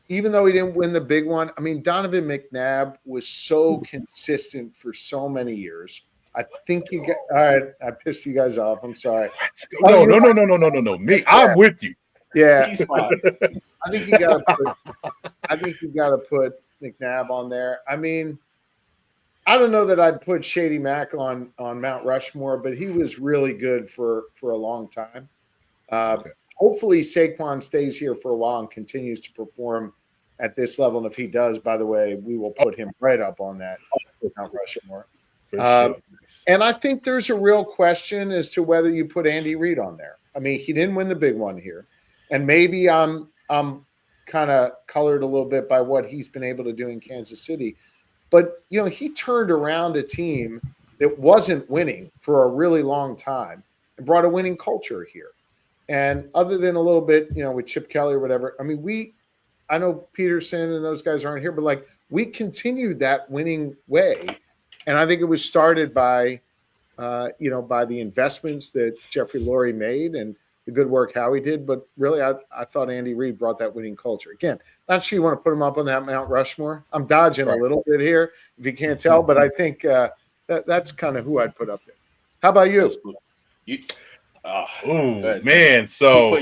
Even though he didn't win the big one, I mean, Donovan McNabb was so consistent for so many years. I think you got all right. I pissed you guys off. I'm sorry. No. Me, I'm with you. Yeah, I think you got to put McNabb on there. I mean, I don't know that I'd put Shady Mack on Mount Rushmore, but he was really good for a long time. Hopefully, Saquon stays here for a while and continues to perform at this level. And if he does, by the way, we will put him right up on that Mount Rushmore. Sure. And I think there's a real question as to whether you put Andy Reid on there. I mean, he didn't win the big one here, and maybe I'm kind of colored a little bit by what he's been able to do in Kansas City. But he turned around a team that wasn't winning for a really long time and brought a winning culture here. And other than a little bit, with Chip Kelly or whatever, I mean, I know Peterson and those guys aren't here, but like we continued that winning way. And I think it was started by, by the investments that Jeffrey Lurie made and the good work Howie did. But really, I thought Andy Reid brought that winning culture. Again, not sure you want to put him up on that Mount Rushmore. I'm dodging a little bit here, if you can't tell. But I think that's kind of who I'd put up there. How about you? Man. So,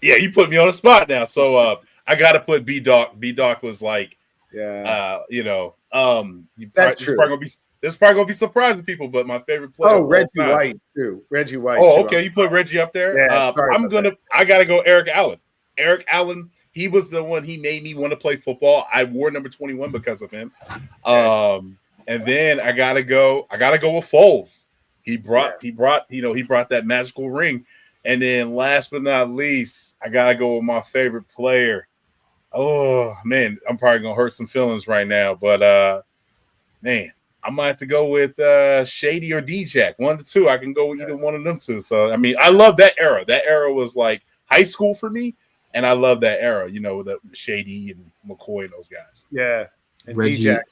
you put me on the spot now. So I got to put B-Doc. B-Doc was like, that's true. This is probably gonna be surprising people, but my favorite player. Oh, Reggie White too. Reggie White. Oh, okay. You put Reggie up there. Yeah, I gotta go. Eric Allen. Eric Allen. He was the one. He made me want to play football. I wore number 21 because of him. And then I gotta go with Foles. He brought that magical ring. And then last but not least, I gotta go with my favorite player. Oh man, I'm probably gonna hurt some feelings right now, but man, I might have to go with Shady or D-Jack. 1 to 2. I can go with either one of them two. So I mean, I love that era. That era was like high school for me, and I love that era. The Shady and McCoy and those guys. Yeah, and Reggie. D-Jack,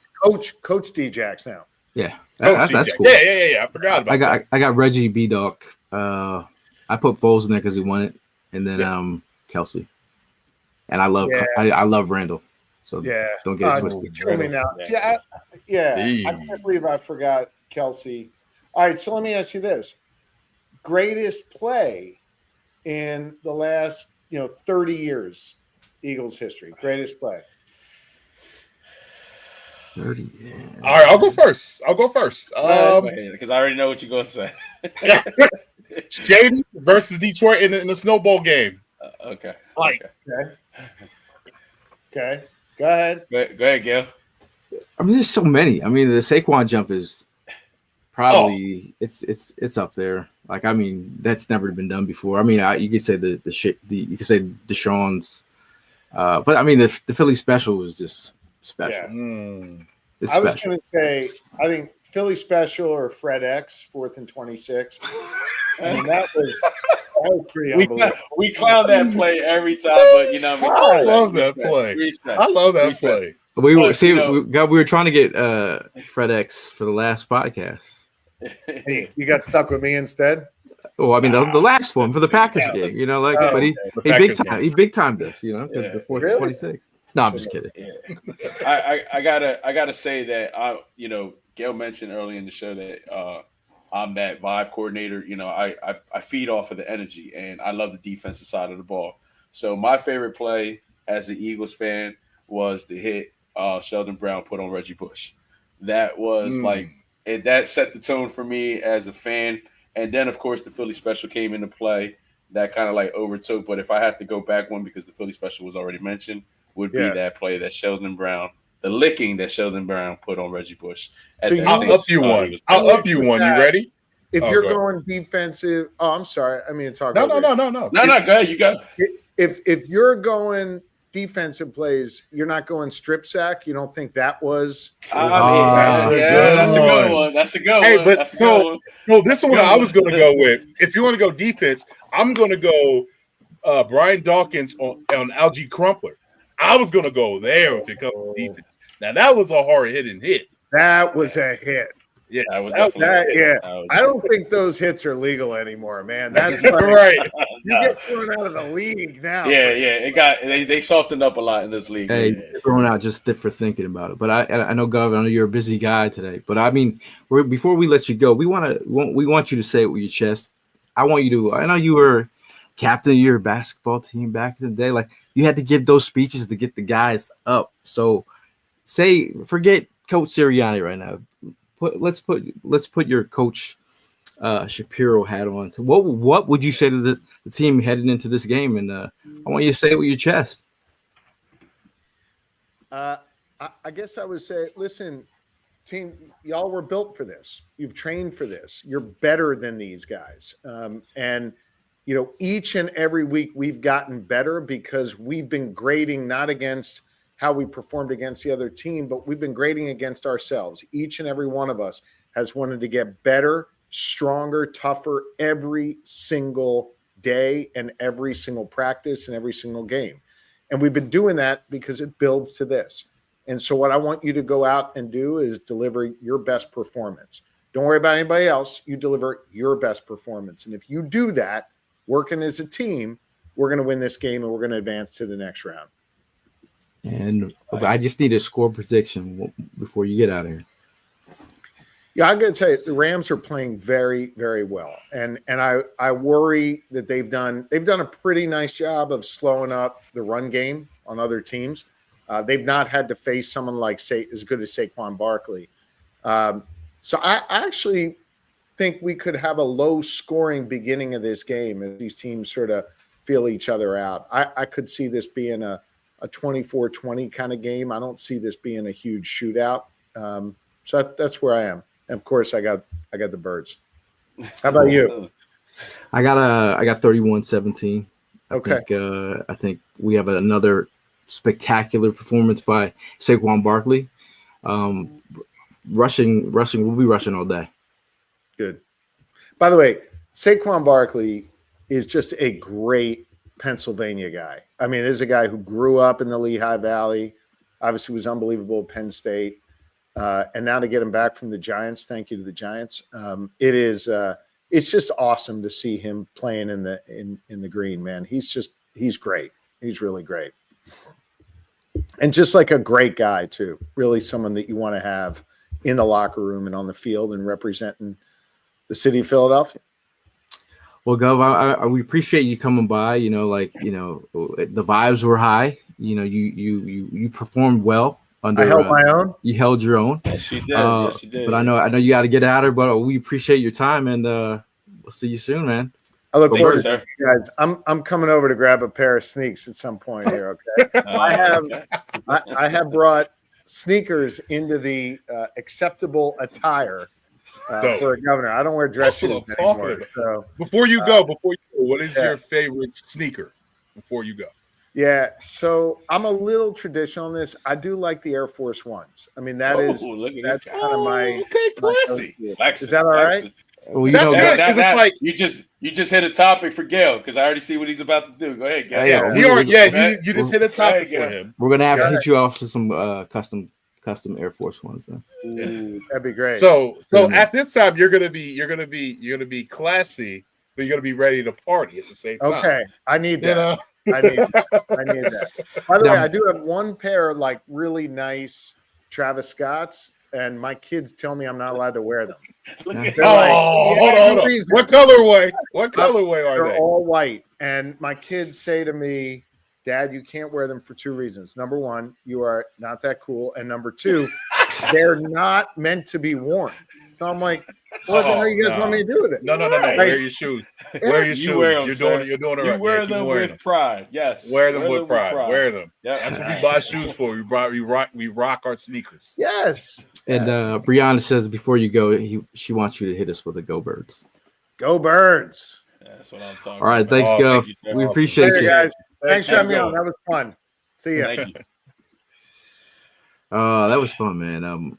Coach D-Jack's now. Yeah, that's cool. Yeah. I forgot about that. I got Reggie B-Doc. I put Foles in there because he won it, and then Kelsey. And I love Randall. So don't get it twisted. Kill me now. I can't believe I forgot Kelsey. All right, so let me ask you this: greatest play in the last 30 years, Eagles history. Greatest play. 30. Yeah. All right, I'll go first. Because I already know what you're gonna say. Shady versus Detroit in the snowball game. Okay. Like, Okay. Go ahead. Go ahead, Gail. I mean, there's so many. I mean, the Saquon jump is probably it's up there. Like, I mean, that's never been done before. I mean, you could say you could say Deshaun's, but I mean, the Philly special was just special. Yeah. It's I was special. going to say, I think Philly special or Fred X, 4th and 26. I mean, that was pretty unbelievable. We clown that play every time, but you know, I love that play. I love that play. We were trying to get Fred X for the last podcast. Hey, you got stuck with me instead. Oh, I mean the last one for the Packers game, but he big time this, because the 4th and 26. No, I'm just kidding. Yeah. I gotta say that Gail mentioned early in the show that I'm that vibe coordinator. I feed off of the energy, and I love the defensive side of the ball. So my favorite play as an Eagles fan was the hit Sheldon Brown put on Reggie Bush. That was that set the tone for me as a fan. And then, of course, the Philly special came into play. That kind of overtook. But if I have to go back one, because the Philly special was already mentioned, would be that play that Sheldon Brown, the licking that Sheldon Brown put on Reggie Bush. I'll up you one. You ready? If you're going defensive, I'm sorry. I mean, talk. No. Go ahead. You go. If you're going defensive plays, you're not going strip sack. You don't think that was? That's a good one. That's a good one. But so this is what I was going to go with. If you want to go defense, I'm going to go Brian Dawkins on Algie Crumpler. I was going to go there if it comes to defense. Now, that was a hard-hitting hit. That was a hit. Yeah, that was definitely I don't think those hits are legal anymore, man. That's right. You get thrown out of the league now. Yeah. They softened up a lot in this league. Hey, thrown out just for thinking about it. But I know, Gov, I know you're a busy guy today. But I mean, before we let you go, we want you to say it with your chest. I want you to. I know you were captain of your basketball team back in the day. Like, you had to give those speeches to get the guys up. So forget Coach Sirianni right now. Let's put your Coach Shapiro hat on. So what would you say to the team heading into this game? And I want you to say it with your chest. I guess I would say, listen, team, y'all were built for this. You've trained for this. You're better than these guys. And each and every week we've gotten better because we've been grading not against how we performed against the other team, but we've been grading against ourselves. Each and every one of us has wanted to get better, stronger, tougher every single day and every single practice and every single game. And we've been doing that because it builds to this. And so what I want you to go out and do is deliver your best performance. Don't worry about anybody else. You deliver your best performance. And if you do that, working as a team, we're going to win this game and we're going to advance to the next round. And I just need a score prediction before you get out of here. Yeah, I'm going to tell you, the Rams are playing very, very well. And I worry that they've done a pretty nice job of slowing up the run game on other teams. They've not had to face someone like as good as Saquon Barkley. So I actually think we could have a low-scoring beginning of this game as these teams sort of feel each other out. I could see this being a 24-20 kind of game. I don't see this being a huge shootout. So that's where I am. And of course, I got the Birds. How about you? I got 31-17. I think we have another spectacular performance by Saquon Barkley. Rushing, we'll be rushing all day. Good. By the way, Saquon Barkley is just a great Pennsylvania guy. I mean, there's a guy who grew up in the Lehigh Valley, obviously was unbelievable at Penn State. And now to get him back from the Giants, thank you to the Giants. It's just awesome to see him playing in the green, man. He's great. He's really great. And just like a great guy too, really someone that you want to have in the locker room and on the field and representing the city of Philadelphia. Well, Gov, we appreciate you coming by. You know, the vibes were high. You know, you performed well under. I held my own. You held your own. Yes, you did. Yes, you did. But I know you got to get out of her. But we appreciate your time, and we'll see you soon, man. I look Thank forward you, to sir. you guys. I'm coming over to grab a pair of sneaks at some point here. Okay. I have brought sneakers into the acceptable attire for a governor. I don't wear dress That's shoes what I'm talking anymore. about. So Before you go, what is your favorite sneaker before you go? yeah, so I'm a little traditional on this. I do like the Air Force Ones. I mean, that's kind of my okay, classy. Is that all right? Well, you That's know, good because it's like you just hit a topic for Gail because I already see what he's about to do. Go ahead, Gail. you just hit a topic for him. We're gonna have to hit you off to some custom Air Force Ones then. Ooh, that'd be great. So at this time you're gonna be classy, but you're gonna be ready to party at the same time. Okay, I need that. You know? I need that. By the way, I do have one pair like really nice Travis Scotts, and my kids tell me I'm not allowed to wear them. Hold on. What colorway? What colorway are They're they? all white, and my kids say to me, "Dad, you can't wear them for two reasons. Number one, you are not that cool, and number two, they're not meant to be worn." So I'm like, "What the hell you guys want me to do with it?" No. Wear your shoes. Wear your shoes. You're doing it right. You wear them with pride. Yes. Wear them with pride. Wear them. Yep. That's what we buy shoes for. We rock our sneakers. Yes. And Brianna says before you go, she wants you to hit us with a Go Birds. Go Birds. That's what I'm talking All right, about. thanks, Gov. We appreciate you guys. Thanks for having me on. That was fun. See ya. Thank you. That was fun, man. I'm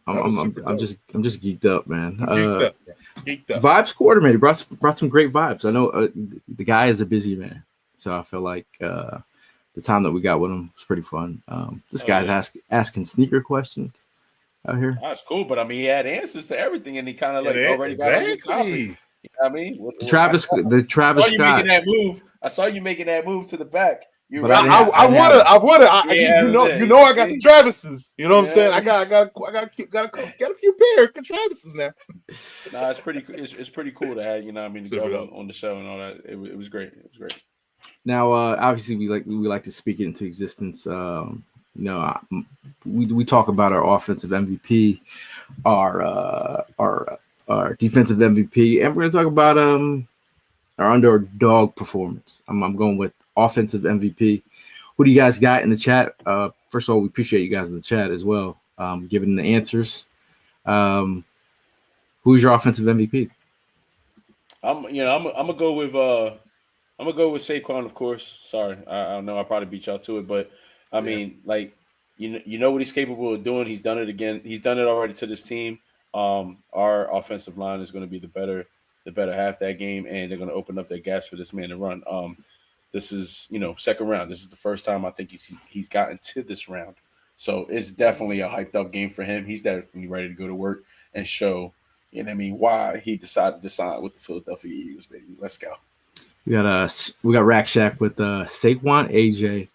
just geeked up, man. Geeked up. Vibes coordinator brought some great vibes. I know the guy is a busy man, so I feel like the time that we got with him was pretty fun. This guy's asking sneaker questions out here. That's cool, but I mean, he had answers to everything, and he kind of already got on the topic. You know what I mean? Travis Scott. I saw you making that move to the back. I wanna. I got the Travises. You know what I'm saying? I got a few pair of Travises now. Nah, it's pretty cool to have, you know what I mean, to go on the show and all that. It was great. It was great. Now, obviously, we like to speak it into existence. We talk about our offensive MVP, our defensive MVP, and we're gonna talk about our underdog performance. I'm going with offensive MVP. Who do you guys got in the chat? First of all, we appreciate you guys in the chat as well, giving the answers. Who's your offensive MVP? I'm gonna go with Saquon, of course. Sorry, I know I probably beat y'all to it, but I mean, you know what he's capable of doing. He's done it again. He's done it already to this team. Our offensive line is going to be the better half of that game, and they're going to open up their gaps for this man to run. This is, second round. This is the first time I think he's gotten to this round. So it's definitely a hyped up game for him. He's definitely ready to go to work and show, why he decided to sign with the Philadelphia Eagles, baby. Let's go. We got Rack Shack with Saquon, AJ,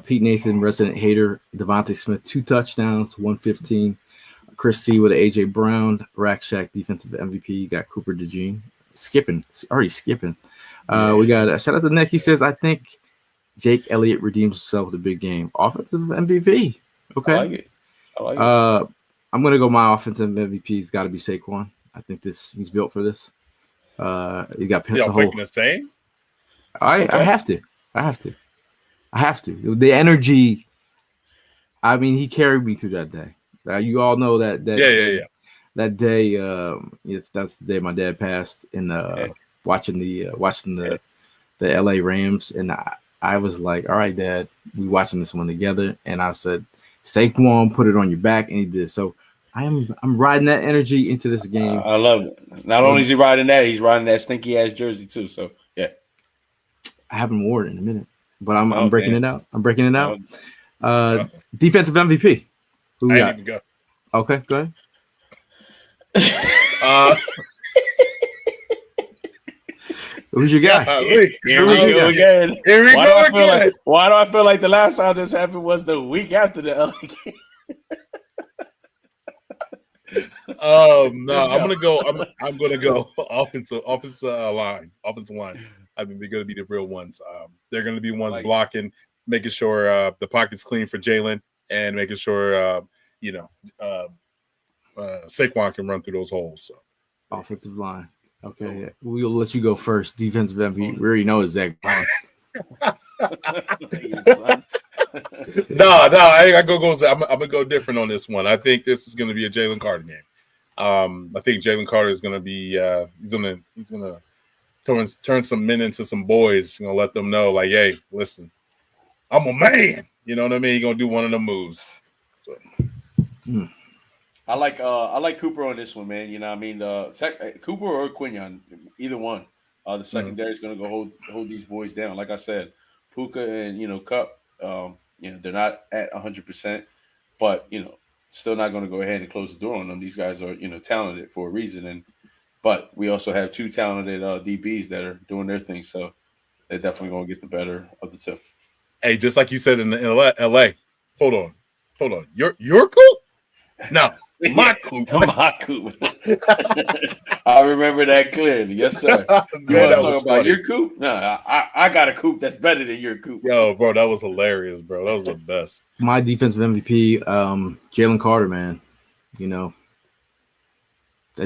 Pete Nathan, resident hater, Devontae Smith, 2 touchdowns, 115. Chris C with AJ Brown, Rack Shack defensive MVP. You got Cooper DeJean already skipping. We got shout out to Nick. He says, I think Jake Elliott redeems himself with a big game. Offensive MVP. Okay. I like it. I'm gonna go. My offensive MVP has got to be Saquon. I think he's built for this. You got the whole. The same. I have to. The energy. I mean, he carried me through that day. You all know that. That day, that's the day my dad passed, and watching the LA Rams, and I was like, all right, Dad, we watching this one together, and I said, Saquon, put it on your back, and he did. So I'm riding that energy into this game. I love it. Not only is he riding that, he's riding that stinky ass jersey too. So yeah, I haven't worn it in a minute, but I'm breaking it out. Defensive MVP. Who we got? Go. Okay, go ahead. Who's your guy? Here we go again. Why do I feel like the last time this happened was the week after the LA game? No, Just I'm go. gonna go. I'm gonna go offensive line. Offensive line. I think they're gonna be the real ones. They're gonna be ones blocking, making sure the pocket's clean for Jalen, and making sure Saquon can run through those holes. So. Offensive line. Okay, yeah. We'll let you go first. Defensive MVP. We already know it's Zack Baun. No, I go. I'm gonna go different on this one. I think this is gonna be a Jalen Carter game. I think Jalen Carter is gonna be he's gonna turn some men into some boys. Let them know, like, hey, listen, I'm a man. You know what I mean? He's gonna do one of the moves. So. I like Cooper on this one, man. You know what I mean? Cooper or Quinion, either one. The secondary is going to go hold these boys down. Like I said, Puka and Cup, they're not at 100%, but still not going to go ahead and close the door on them. These guys are talented for a reason, but we also have two talented DBs that are doing their thing, so they're definitely going to get the better of the two. Hey, just like you said in LA. Hold on. Your Coop? No. My Coop. My Coop. I remember that clearly. Yes, sir. You want to talk about your Coop? No, I got a Coop that's better than your Coop. Yo, bro, that was hilarious, bro. That was the best. My defensive MVP, Jalen Carter, man. That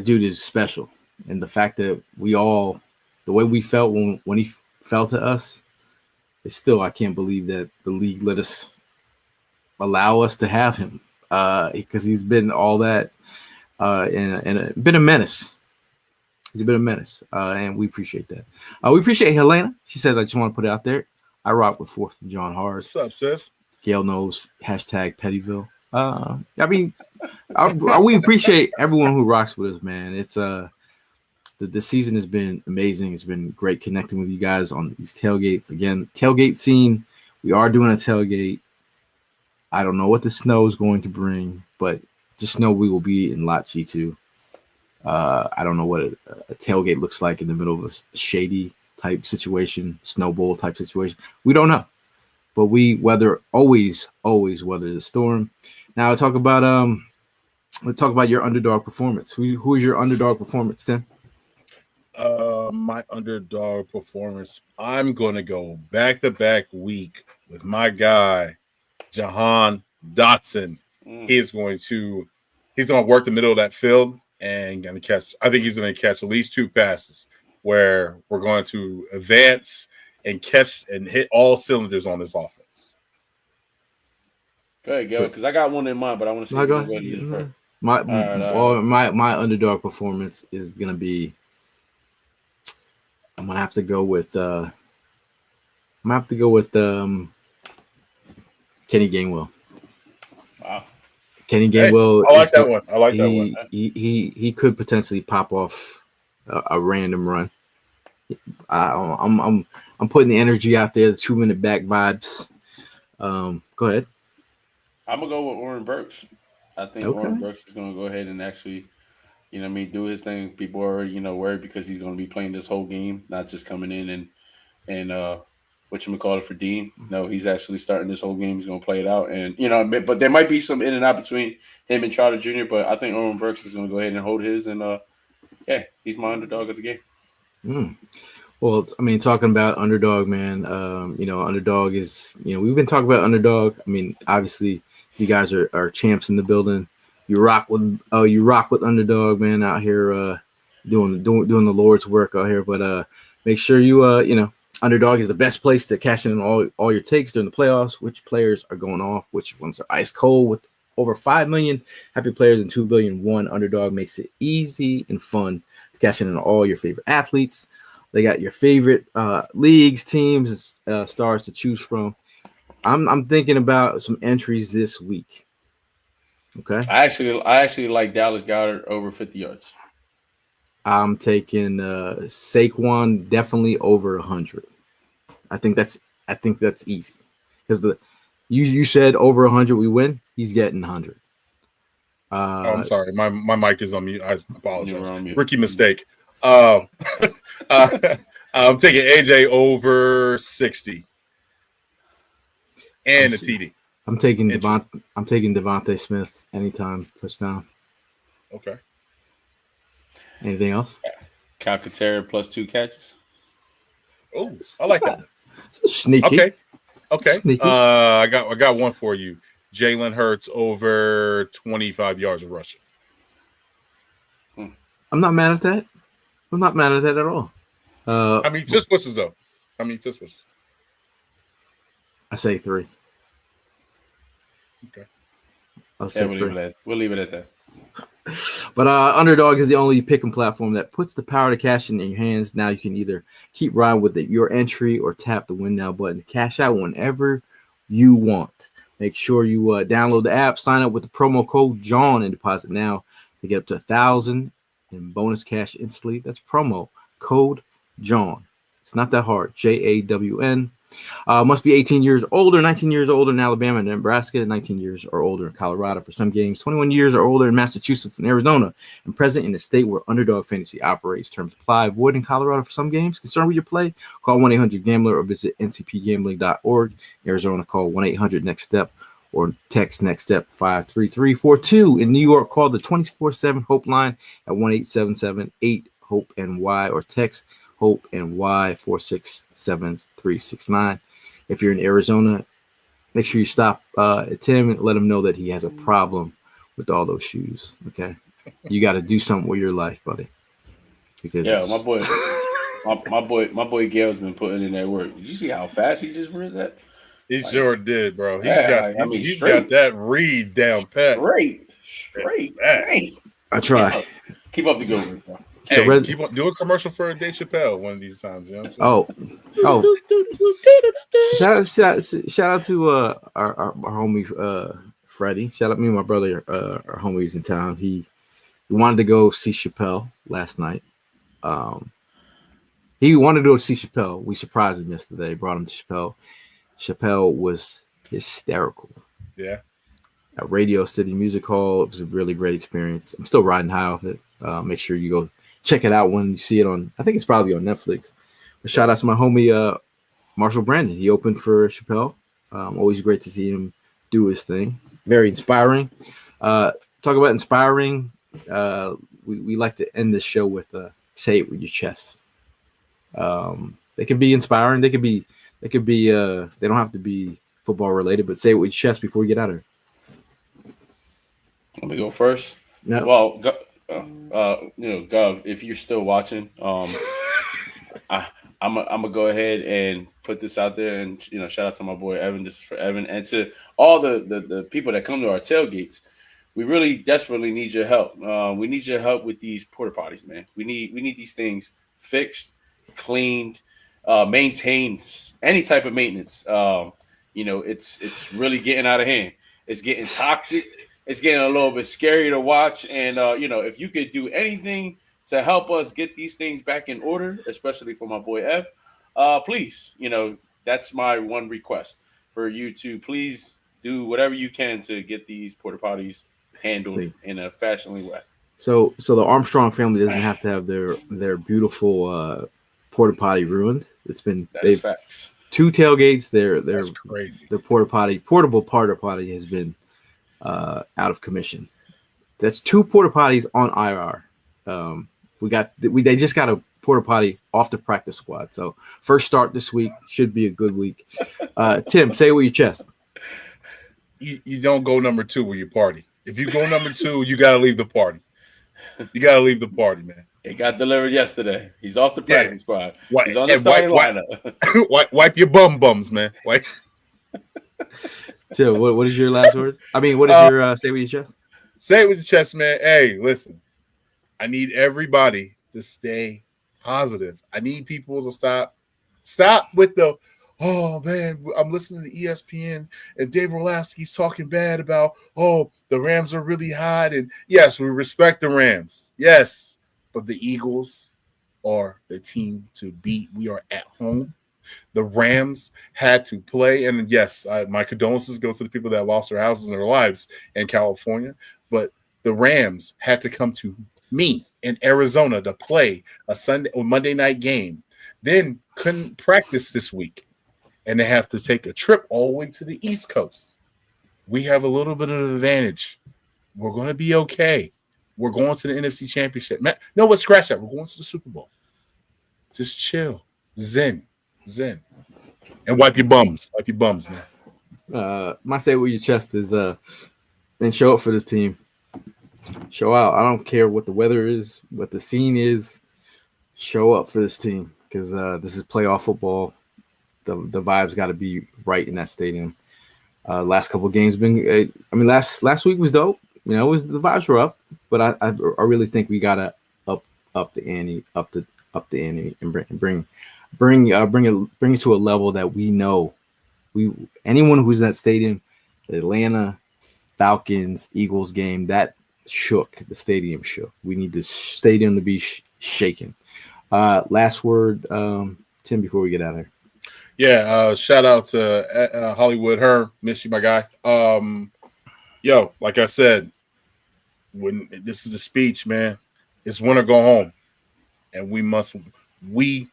dude is special. And the fact that the way we felt when he fell to us, it's still, I can't believe that the league let us allow us to have him. Because he's been all that and been a menace. He's been a menace, and we appreciate that. We appreciate Helena. She says, I just want to put it out there. I rock with 4th and John hard. What's up, sis? Gail knows #Pettyville. We appreciate everyone who rocks with us, man. It's the season has been amazing. It's been great connecting with you guys on these tailgates. Again, tailgate scene. We are doing a tailgate. I don't know what the snow is going to bring, but just know we will be in Lot G2. I don't know what a tailgate looks like in the middle of a shady type situation, snow bowl type situation. We don't know, but we always weather the storm. Now let's talk about your underdog performance. Who is your underdog performance, Tim? My underdog performance. I'm going to go back-to-back week with my guy, Jahan Dotson. He's going to work the middle of that field and going to catch. I think he's going to catch at least 2 passes where we're going to advance and catch and hit all cylinders on this offense. Go ahead, Gail, because I got one in mind, but I want to see if you can go ahead and use it first. My underdog performance is going to be. I'm going to have to go with. Kenny Gainwell. Wow. Kenny Gainwell. I like that one. He could potentially pop off a random run. I'm putting the energy out there, the 2-minute back vibes. Go ahead. I'm gonna go with Oren Burks. I think Oren Burks is gonna go ahead and actually, do his thing. People are, worried because he's gonna be playing this whole game, not just coming in and whatchamacallit for Dean. No, he's actually starting this whole game. He's going to play it out. And, but there might be some in and out between him and Trotter Jr., but I think Oren Burks is going to go ahead and hold his. And, he's my underdog of the game. Well, I mean, talking about underdog, man, underdog is, we've been talking about underdog. I mean, obviously, you guys are champs in the building. You rock with underdog, man, out here doing the Lord's work out here. But make sure you, underdog is the best place to cash in all your takes during the playoffs. Which players are going off? Which ones are ice cold? With over 5 million happy players and 2 billion won, Underdog makes it easy and fun to cash in on all your favorite athletes. They got your favorite leagues, teams, and stars to choose from. I'm thinking about some entries this week. Okay. I actually like Dallas Goedert over 50 yards. I'm taking Saquon definitely over 100. I think that's easy because you said over 100 we win. He's getting 100. I'm sorry, my mic is on mute. I apologize. Rookie mistake. I'm taking AJ over 60 and a TD. I'm taking Devontae Smith anytime touchdown. Okay. Anything else? Calcaterra plus 2 catches. Oh, I like that. Sneaky. Okay. Sneaky. I got one for you. Jalen Hurts over 25 yards of rushing. I'm not mad at that. I'm not mad at that at all. How many tush pushes though? How many tush pushes? I say 3. Okay. I'll say 3. We'll leave it at that. But Underdog is the only pick-em platform that puts the power to cash in your hands. Now you can either keep riding with your entry or tap the win now button to cash out whenever you want. Make sure you download the app, sign up with the promo code JOHN, and deposit now to get up to $1,000 in bonus cash instantly. That's promo code JOHN. It's not that hard. JAWN. Must be 18 years older, 19 years older in Alabama and Nebraska, 19 years or older in Colorado for some games, 21 years or older in Massachusetts and Arizona, and present in the state where Underdog Fantasy operates. Terms apply. Void in Colorado for some games. Concerned with your play? Call 1-800-GAMBLER or visit ncpgambling.org. Arizona, call 1-800-NEXT-STEP or text NEXT STEP 53342. In New York, call the 24/7 Hope line at 1-877-8-HOPE-NY or text Hope and Y 467-369. If you're in Arizona, make sure you stop at Tim and let him know that he has a problem with all those shoes. Okay, you got to do something with your life, buddy. Because my boy Gail's been putting in that work. Did you see how fast he just read that? He sure did, bro. He's straight. got that read down pat. Straight. I try. Keep up the good work, bro. Hey, keep on, do a commercial for Dave Chappelle one of these times. You know what I'm saying? Shout out to our homie Freddie. Shout out me and my brother. Our homies in town. He wanted to go see Chappelle last night. He wanted to go see Chappelle. We surprised him yesterday. Brought him to Chappelle. Chappelle was hysterical. Yeah. At Radio City Music Hall, it was a really great experience. I'm still riding high off it. Make sure you go check it out when you see it on. I think it's probably on Netflix. But shout out to my homie Marshall Brandon. He opened for Chappelle. Always great to see him do his thing. Very inspiring. Talk about inspiring. We like to end this show with say it with your chest. They can be inspiring. They could be. They don't have to be football related, but say it with your chest before you get out of here. Let me go first. No. Well, Gov, if you're still watching, I'm gonna go ahead and put this out there, and shout out to my boy Evan. This is for Evan, and to all the people that come to our tailgates. We really desperately need your help. We need your help with these porta potties, man. We need these things fixed, cleaned, maintained, any type of maintenance. It's really getting out of hand. It's getting toxic. It's getting a little bit scary to watch. And, if you could do anything to help us get these things back in order, especially for my boy Ev, please, that's my one request for you to please do whatever you can to get these porta potties handled in a fashionably way. So the Armstrong family doesn't have to have their beautiful porta potty ruined. They've facts. 2 tailgates. Their portable porta potty has been out of commission. That's 2 porta potties on IR. They just got a porta potty off the practice squad. So first start this week should be a good week. Tim, say it with your chest. You don't go number 2 with your party. If you go number 2, you got to leave the party. You got to leave the party, man. It got delivered yesterday. He's off the practice squad. He's on the starting lineup. Wipe your bums, man. Wipe. Tim, what is your last word? I mean, what is your say with your chest? Say it with your chest, man. Hey, listen. I need everybody to stay positive. I need people to stop with the, oh man, I'm listening to ESPN and Dave Orlovsky's talking bad about, the Rams are really hot. And yes, we respect the Rams. Yes, but the Eagles are the team to beat. We are at home. The Rams had to play. And yes, my condolences go to the people that lost their houses and their lives in California. But the Rams had to come to me in Arizona to play a Sunday or Monday night game. Then couldn't practice this week. And they have to take a trip all the way to the East Coast. We have a little bit of an advantage. We're going to be okay. We're going to the NFC Championship. Man, no, what? Scratch that. We're going to the Super Bowl. Just chill, zen, and wipe your bums. Wipe your bums, man. My say with your chest is then show up for this team. Show out. I don't care what the weather is, what the scene is. Show up for this team because this is playoff football. The vibes got to be right in that stadium. Last couple of games been. Last week was dope. The vibes were up, but I really think we gotta up the ante, up the ante, and bring it to a level that we know. Anyone who's in that stadium, the Atlanta Falcons Eagles game, that shook. The stadium shook. We need the stadium to be shaken. Last word, Tim, before we get out of here. Yeah, shout out to Hollywood Herm. Miss you, my guy. Yo, like I said, when this is a speech, man, it's win or go home, and we must win.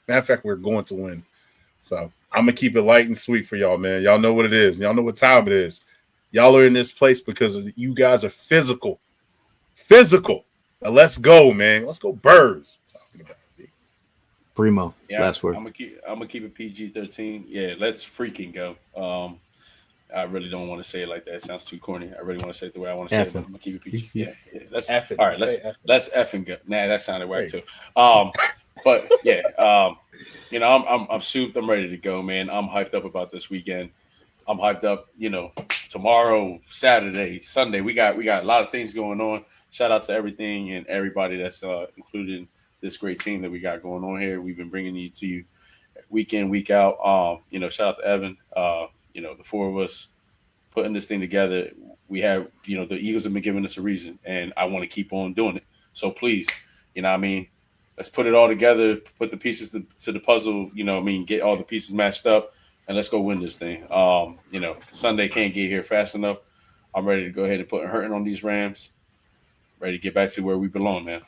Matter of fact, we're going to win. So I'm gonna keep it light and sweet for y'all, man. Y'all know what it is. Y'all know what time it is. Y'all are in this place because you guys are physical. Now let's go, man. Let's go, Birds. Primo, yeah, last word. I'm gonna keep it PG-13. Yeah, let's freaking go. I really don't want to say it like that. It sounds too corny. I really want to say it the way I want to say it. But I'm gonna keep it PG. Yeah. Let's F it. All right, let's effing go. Nah, that sounded right too. But yeah, I'm souped. I'm ready to go, man. I'm hyped up about this weekend. I'm hyped up. Tomorrow, Saturday, Sunday, we got a lot of things going on. Shout out to everything and everybody that's included in this great team that we got going on here. We've been bringing you to you week in, week out. Shout out to Evan. The four of us putting this thing together. We have, the Eagles have been giving us a reason, and I want to keep on doing it. So please, let's put it all together, put the pieces to the puzzle, get all the pieces matched up, and let's go win this thing. Sunday can't get here fast enough. I'm ready to go ahead and put a hurting on these Rams. Ready to get back to where we belong, man.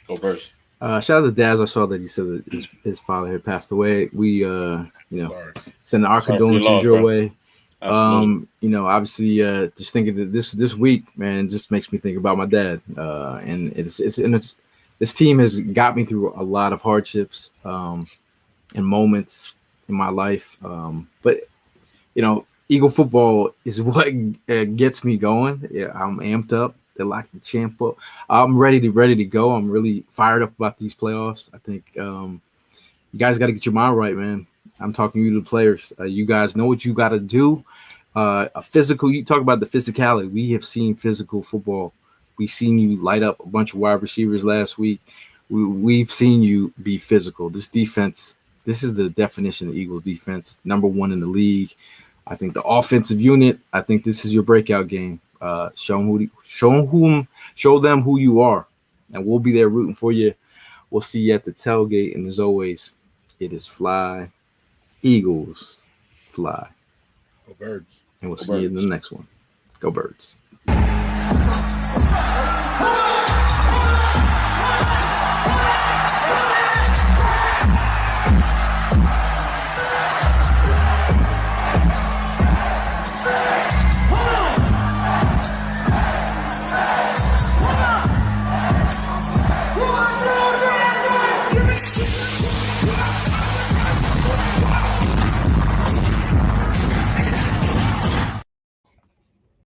Go Birds. Shout out to Daz. I saw that he said that his father had passed away. We, send our condolences your way. Obviously, just thinking that this week, man, just makes me think about my dad. And this team has got me through a lot of hardships and moments in my life. But Eagle football is what gets me going. Yeah, I'm amped up. They're like the champ up. I'm ready to go. I'm really fired up about these playoffs. I think you guys got to get your mind right, man. I'm talking to you, the players. You guys know what you got to do. A physical. You talk about the physicality. We have seen physical football. We've seen you light up a bunch of wide receivers last week. We've seen you be physical. This defense. This is the definition of Eagles defense. #1 in the league. I think the offensive unit. I think this is your breakout game. Show them who you are, and we'll be there rooting for you. We'll see you at the tailgate, and as always, it is fly, Eagles, fly. Go Birds. And we'll see you in the next one. Go Birds.